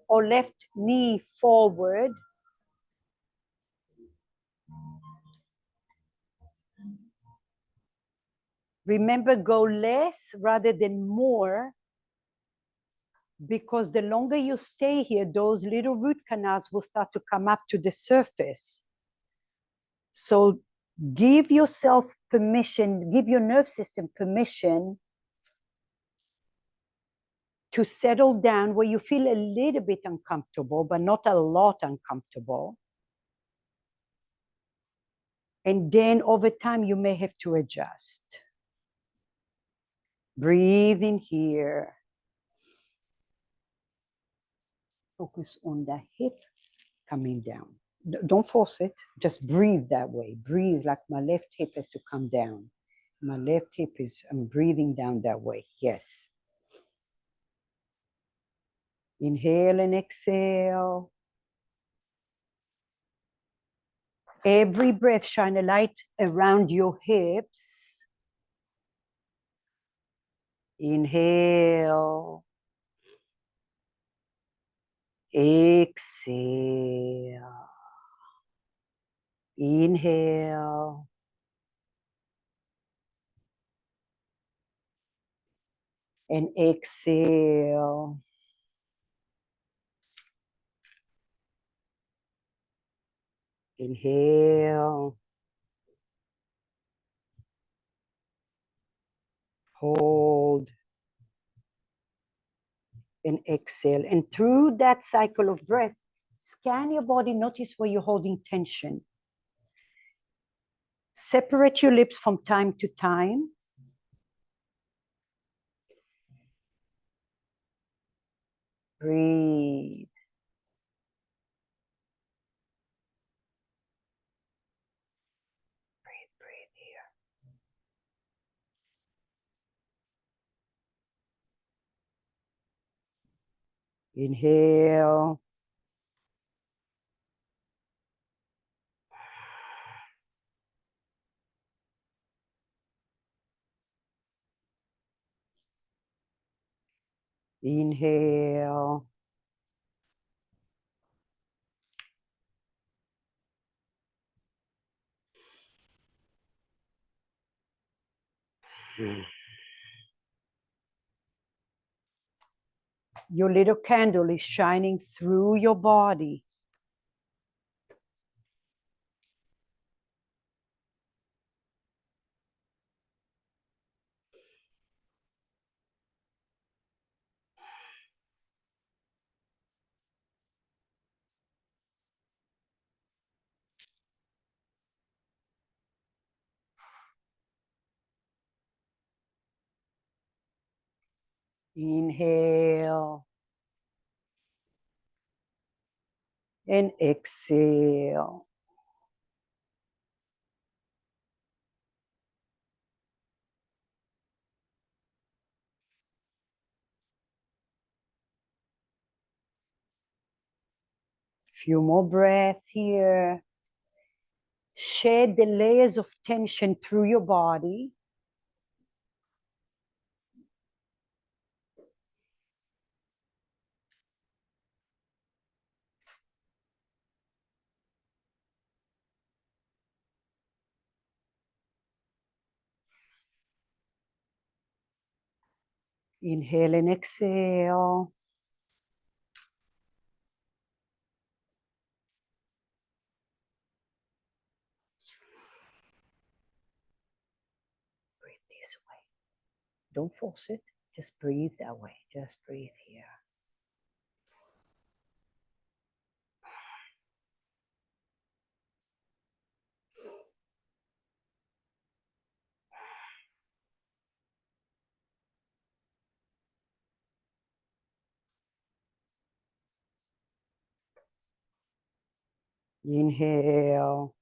A: or left knee forward. Remember, go less rather than more, because the longer you stay here, those little root canals will start to come up to the surface. So give yourself permission, give your nerve system permission to settle down where you feel a little bit uncomfortable, but not a lot uncomfortable. And then over time, you may have to adjust. Breathe in here. Focus on the hip coming down. Don't force it. Just breathe that way. Breathe like my left hip has to come down. My left hip is, I'm breathing down that way. Yes. Inhale and exhale. Every breath, shine a light around your hips. Inhale. Exhale. Inhale. And exhale. Inhale. Hold. And exhale. And through that cycle of breath, scan your body, notice where you're holding tension. Separate your lips from time to time. Breathe. Breathe, breathe here. Inhale. Inhale. Your little candle is shining through your body. Inhale. And exhale. Few more breaths here. Shed the layers of tension through your body. Inhale and exhale. Breathe this way. Don't force it. Just breathe that way. Just breathe here. Inhale.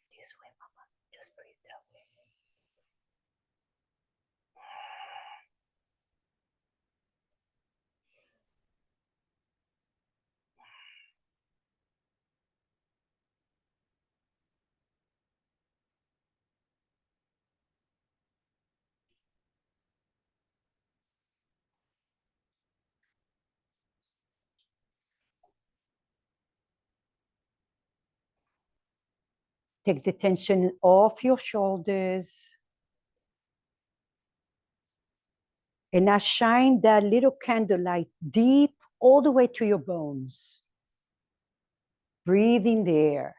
A: This way, Mama. Just breathe that way. Take the tension off your shoulders. And now shine that little candlelight deep all the way to your bones. Breathe in there.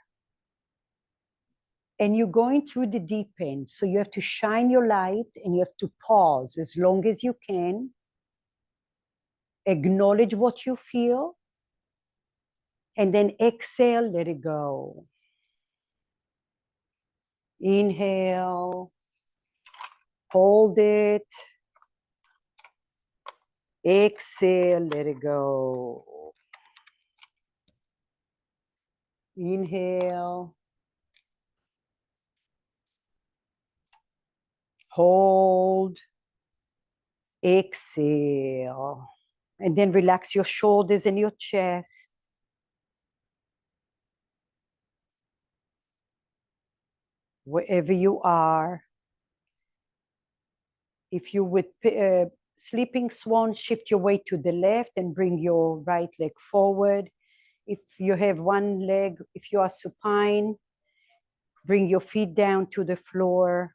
A: And you're going through the deep end. So you have to shine your light and you have to pause as long as you can. Acknowledge what you feel. And then exhale, let it go. Inhale. Hold it. Exhale, let it go. Inhale. Hold. Exhale. And then relax your shoulders and your chest. Wherever you are. If you with sleeping swan, shift your weight to the left and bring your right leg forward. If you have one leg, if you are supine, bring your feet down to the floor.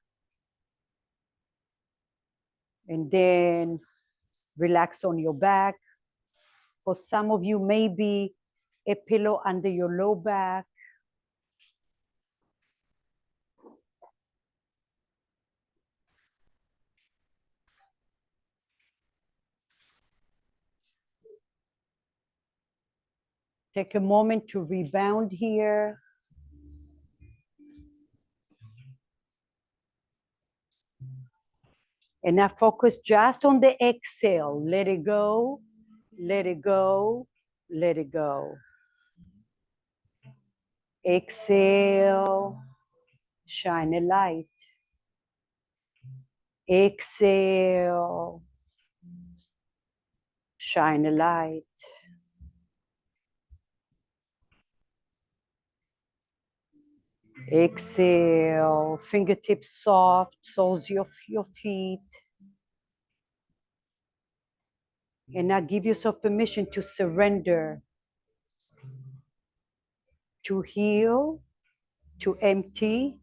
A: And then relax on your back. For some of you, maybe a pillow under your low back. Take a moment to rebound here. And now focus just on the exhale. Let it go, let it go, let it go. Exhale, shine a light. Exhale, shine a light. Exhale, fingertips soft, soles of your feet. And now give yourself permission to surrender, to heal, to empty.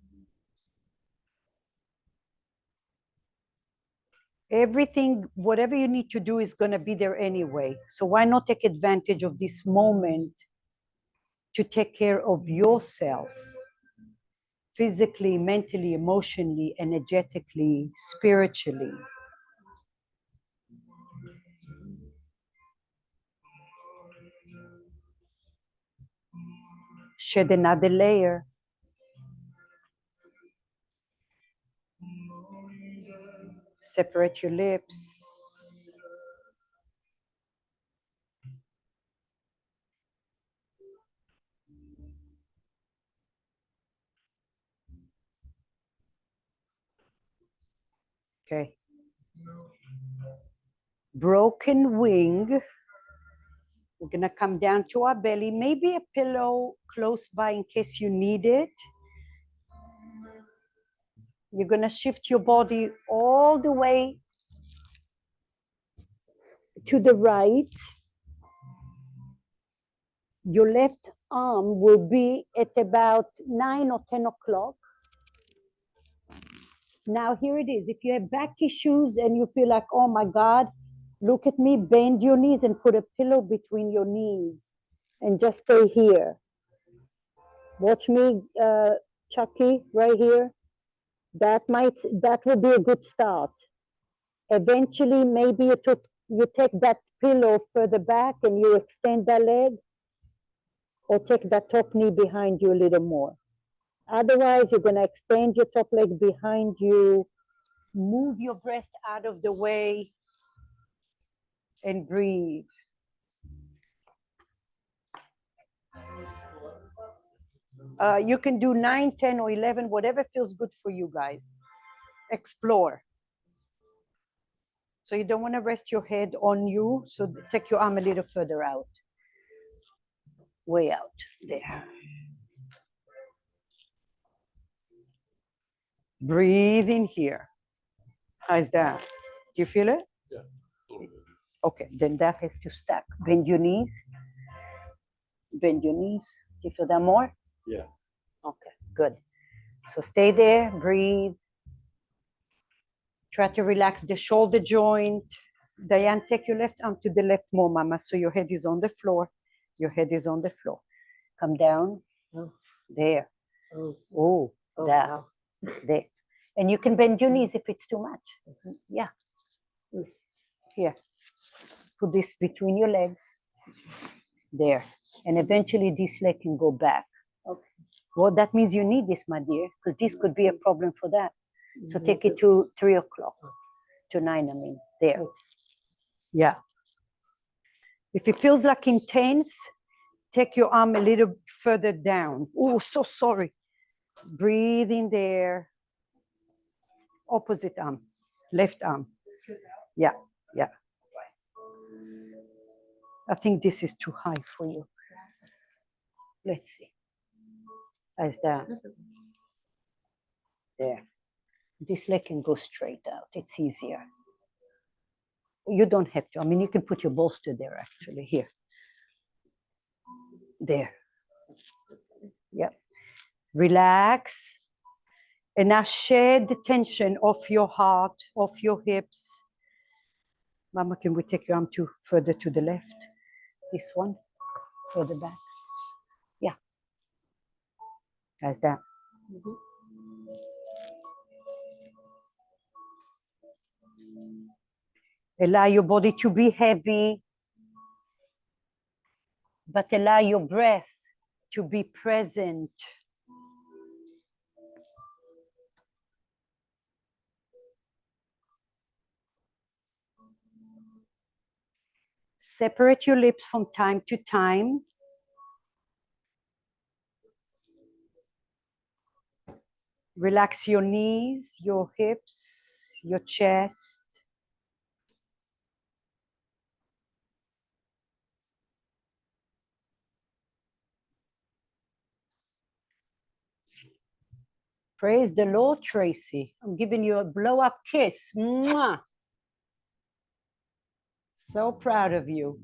A: Everything, whatever you need to do is going to be there anyway. So why not take advantage of this moment to take care of yourself? Physically, mentally, emotionally, energetically, spiritually. Shed another layer. Separate your lips. Okay. Broken wing. We're going to come down to our belly. Maybe a pillow close by in case you need it. You're going to shift your body all the way to the right. Your left arm will be at about 9 or 10 o'clock. Now here it is. If you have back issues and you feel like, oh my God, look at me, bend your knees and put a pillow between your knees and just stay here. Watch me, Chucky, right here. That will be a good start. Eventually, maybe you take that pillow further back and you extend that leg, or take that top knee behind you a little more. Otherwise, you're going to extend your top leg behind you, move your breast out of the way, and breathe. You can do 9, 10, or 11, whatever feels good for you guys. Explore. So you don't want to rest your head on you, so take your arm a little further out. Way out, there. Breathe in here. How's that? Do you feel it?
B: Yeah.
A: Okay, then that has to stack. Bend your knees. Bend your knees. Do you feel that more?
B: Yeah.
A: Okay, good. So stay there, breathe. Try to relax the shoulder joint. Diane, take your left arm to the left more, Mama, so your head is on the floor. Your head is on the floor. Come down.
E: Oh.
A: There.
E: Oh,
A: Oh,
E: oh,
A: that.
E: wow.
A: There. And you can bend your knees if it's too much. Yeah. Here. put this between your legs. There. And eventually this leg can go back.
E: Okay.
A: Well, that means you need this, my dear, because this could be a problem for that. So take it to 3 o'clock, to 9, I mean, there. Yeah. If it feels like intense, take your arm a little further down. Oh, so sorry. Breathe in there. Opposite arm, left arm. Yeah, yeah. I think this is too high for you. Let's see. How's that? There. This leg can go straight out. It's easier. You don't have to. I mean, you can put your bolster there, actually. Here. There. Yep. Relax. And now shed the tension off your heart, off your hips. Mama, can we take your arm further to the left? This one, further back. Yeah. How's that? Allow your body to be heavy, but allow your breath to be present. Separate your lips from time to time. Relax your knees, your hips, your chest. Praise the Lord, Tracy. I'm giving you a blow-up kiss. Mwah! So proud of you.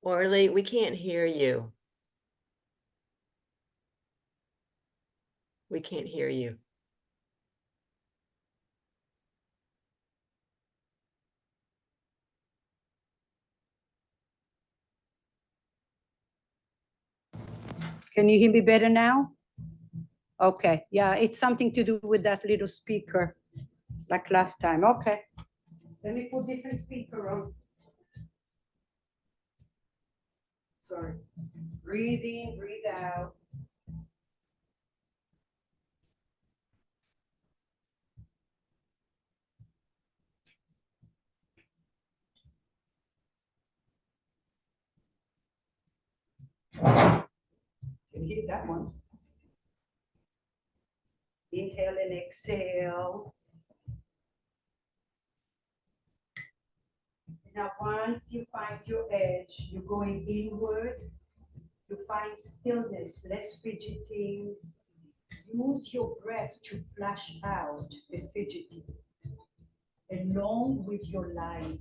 C: Orly, we can't hear you. We can't hear you.
A: Can you hear me better now? Okay, yeah, it's something to do with that little speaker, like last time. Okay, let me put different speaker on. Sorry. Breathe in, breathe out. Can you hear that one? Inhale and exhale. Now, once you find your edge, you're going inward. You find stillness, less fidgeting. Use your breath to flush out the fidgeting, along with your light.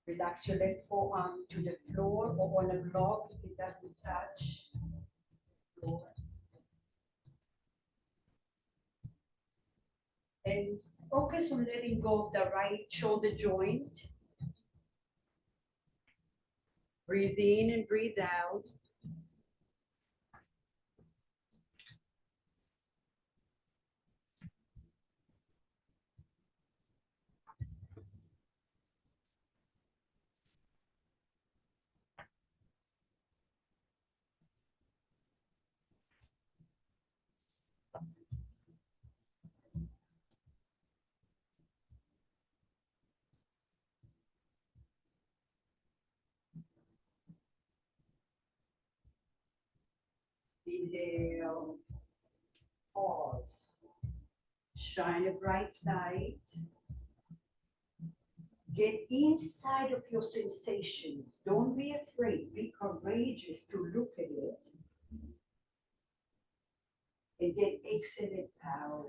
A: Relax your left forearm to the floor or on a block if it doesn't touch the floor. And focus on letting go of the right shoulder joint. Breathe in and breathe out. Inhale, pause, shine a bright light. Get inside of your sensations. Don't be afraid. Be courageous to look at it. And get excellent power.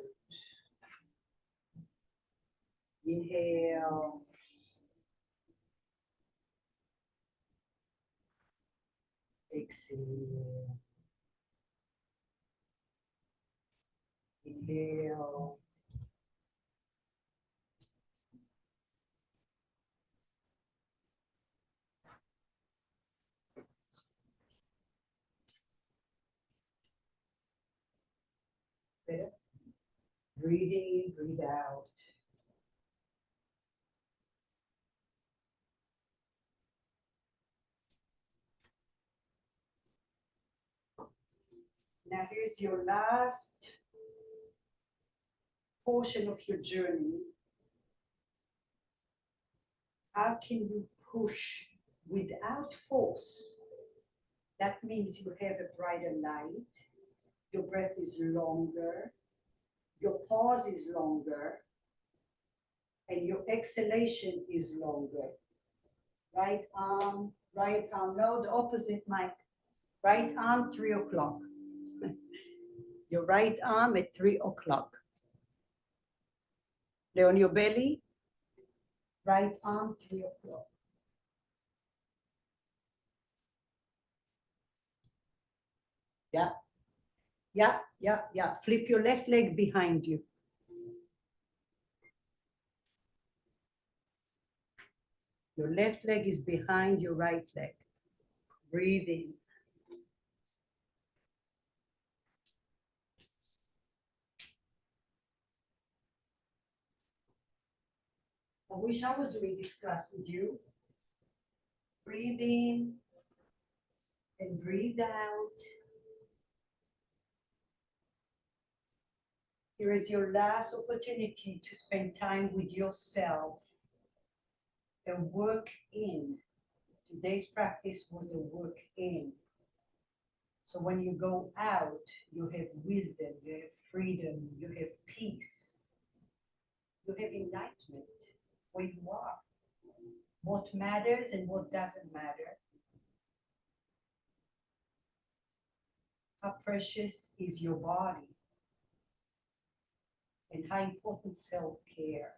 A: Inhale. Exhale. Inhale. Better. Breathe in, breathe out. Now here's your last portion of your journey. How can you push without force? That means you have a brighter light, your breath is longer, your pause is longer, and your exhalation is longer. Right arm, no, the opposite, Mike. Right arm, 3 o'clock. Your right arm at 3 o'clock. Lay on your belly, right arm, 3 o'clock. Yeah. Yeah, yeah, yeah. Flip your left leg behind you. Your left leg is behind your right leg. Breathe in. I wish I was doing this class with you. Breathe in and breathe out. Here is your last opportunity to spend time with yourself and work in. Today's practice was a work in. So when you go out, you have wisdom, you have freedom, you have peace, you have enlightenment where you are. What matters and what doesn't matter. How precious is your body and how important self-care.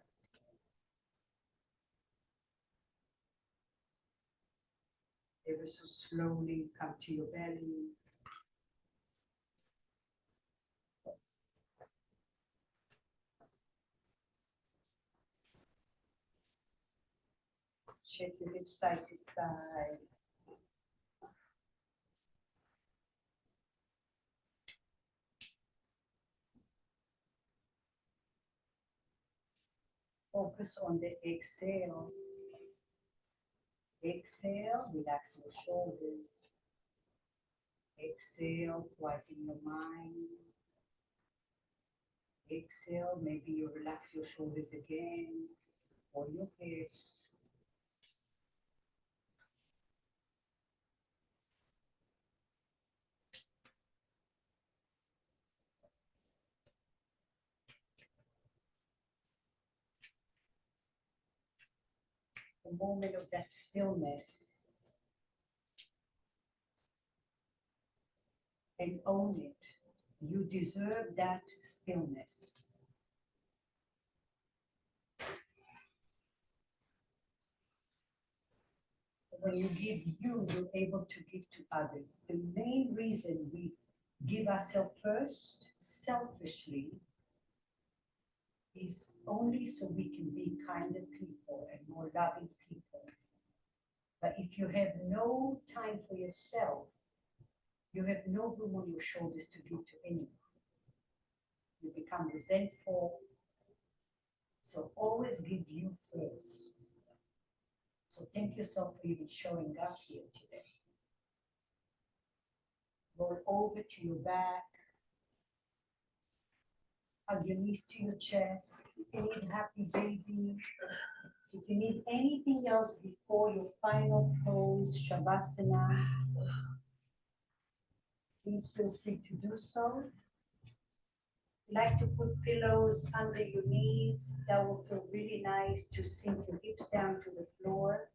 A: Ever so slowly come to your belly. Shake your hips side to side. Focus on the exhale. Exhale, relax your shoulders. Exhale, quieten your mind. Exhale, maybe you relax your shoulders again or your hips. The moment of that stillness and own it. You deserve that stillness. When you give you, you're able to give to others. The main reason we give ourselves first, selfishly, is only so we can be kinder people and more loving people. But if you have no time for yourself, you have no room on your shoulders to give to anyone. You become resentful. So always give you first. So thank yourself for even showing up here today. Roll over to your back. Hug your knees to your chest. If you need happy baby, if you need anything else before your final pose, Shavasana, please feel free to do so. If you like to put pillows under your knees, that will feel really nice to sink your hips down to the floor.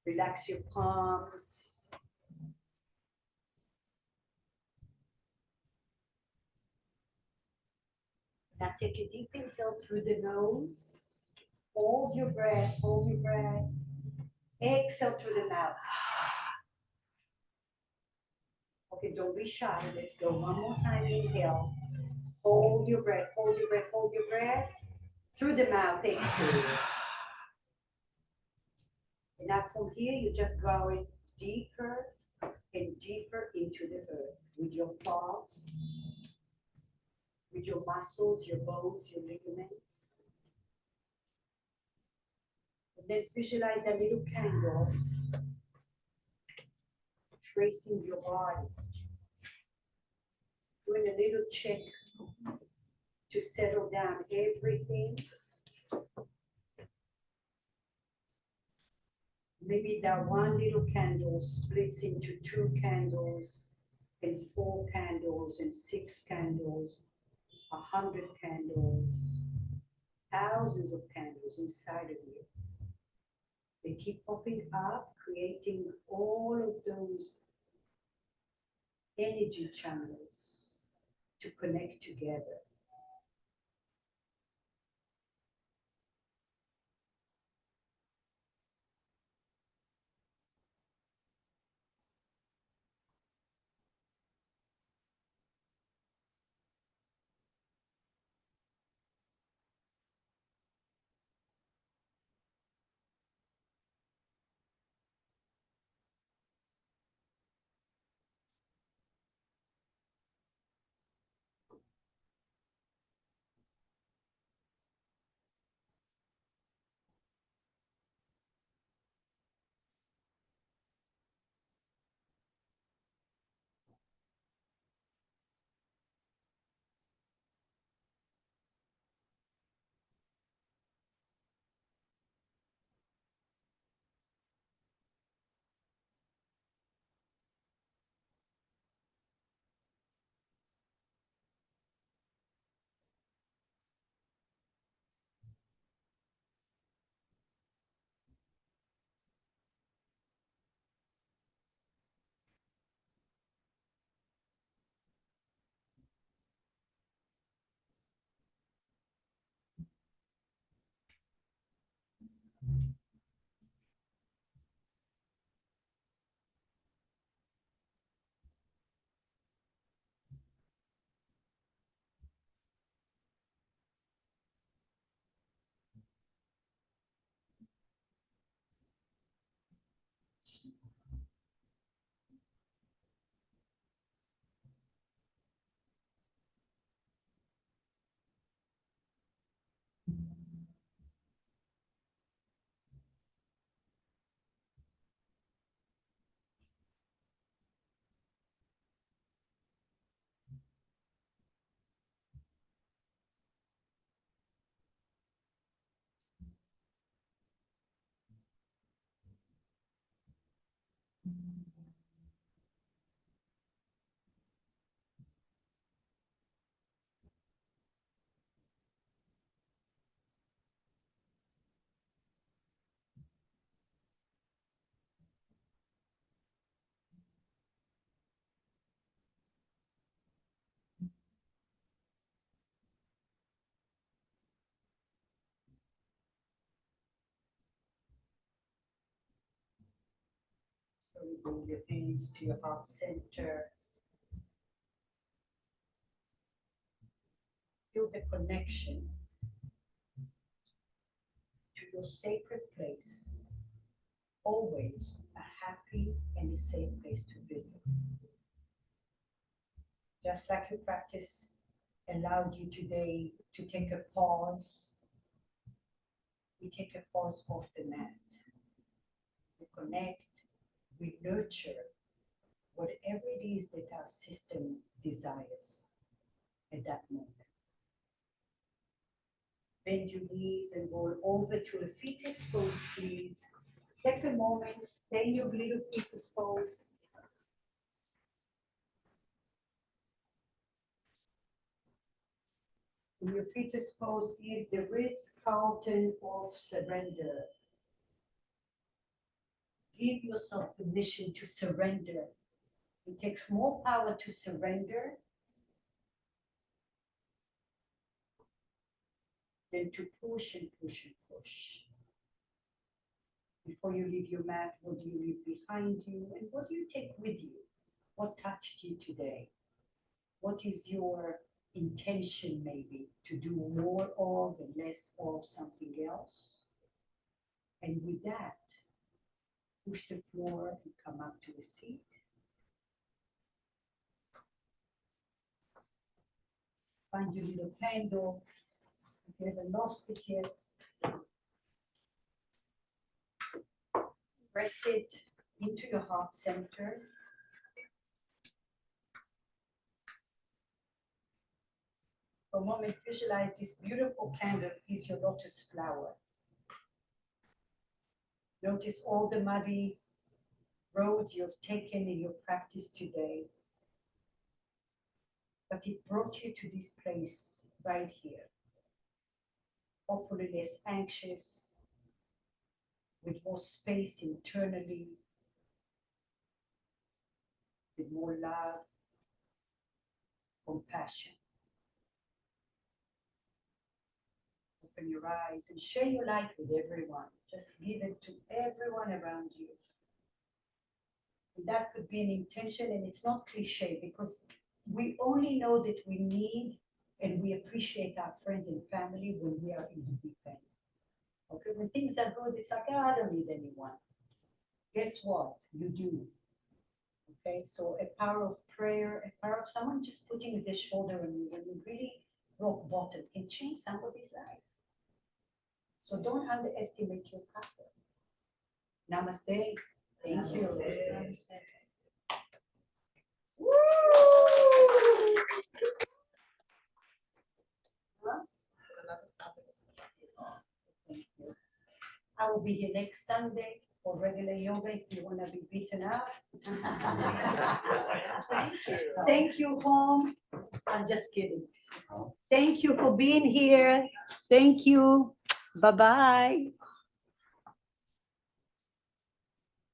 A: Relax your palms. Now take a deep inhale through the nose. Hold your breath, hold your breath. Exhale through the mouth. Okay, don't be shy. Let's go one more time. Inhale. Hold your breath, hold your breath, hold your breath. Through the mouth, exhale. And now from here, you're just going deeper and deeper into the earth with your thoughts, with your muscles, your bones, your ligaments. And then visualize that little candle tracing your body. Doing a little check to settle down everything. Maybe that one little candle splits into 2 candles and 4 candles and 6 candles, 100 candles, thousands of candles inside of you. They keep popping up, creating all of those energy channels to connect together. So you bring your hands to your heart center. Feel the connection to your sacred place. Always a happy and a safe place to visit. Just like your practice allowed you today to take a pause, we take a pause off the mat. We connect, we nurture whatever it is that our system desires at that moment. Bend your knees and roll over to a fetus pose, please. Take a moment, stay in your little fetus pose. Your fetus pose is the Ritz-Carlton of surrender. Give yourself permission to surrender. It takes more power to surrender than to push and push and push. Before you leave your mat, what do you leave behind you and what do you take with you? What touched you today? What is your intention maybe to do more of and less of something else? And with that, push the floor and come up to a seat. Find your little candle. If you haven't lost it yet, rest it into your heart center. For a moment, visualize this beautiful candle is your lotus flower. Notice all the muddy roads you've taken in your practice today. But it brought you to this place right here. Hopefully less anxious, with more space internally, with more love, compassion. Open your eyes and share your light with everyone. Just give it to everyone around you. And that could be an intention, and it's not cliche because we only know that we need and we appreciate our friends and family when we are in the deep end. Okay, when things are good, it's like, I don't need anyone. Guess what? You do. Okay, so a power of prayer, a power of someone just putting their shoulder on you when you really rock bottom can change somebody's life. So don't underestimate your power. Namaste. Thank you. Namaste. Woo! Thank you. I will be here next Sunday for regular yoga if you want to be beaten up.
E: Thank you.
A: Thank you, home. I'm just kidding. Thank you for being here. Thank you. Bye-bye.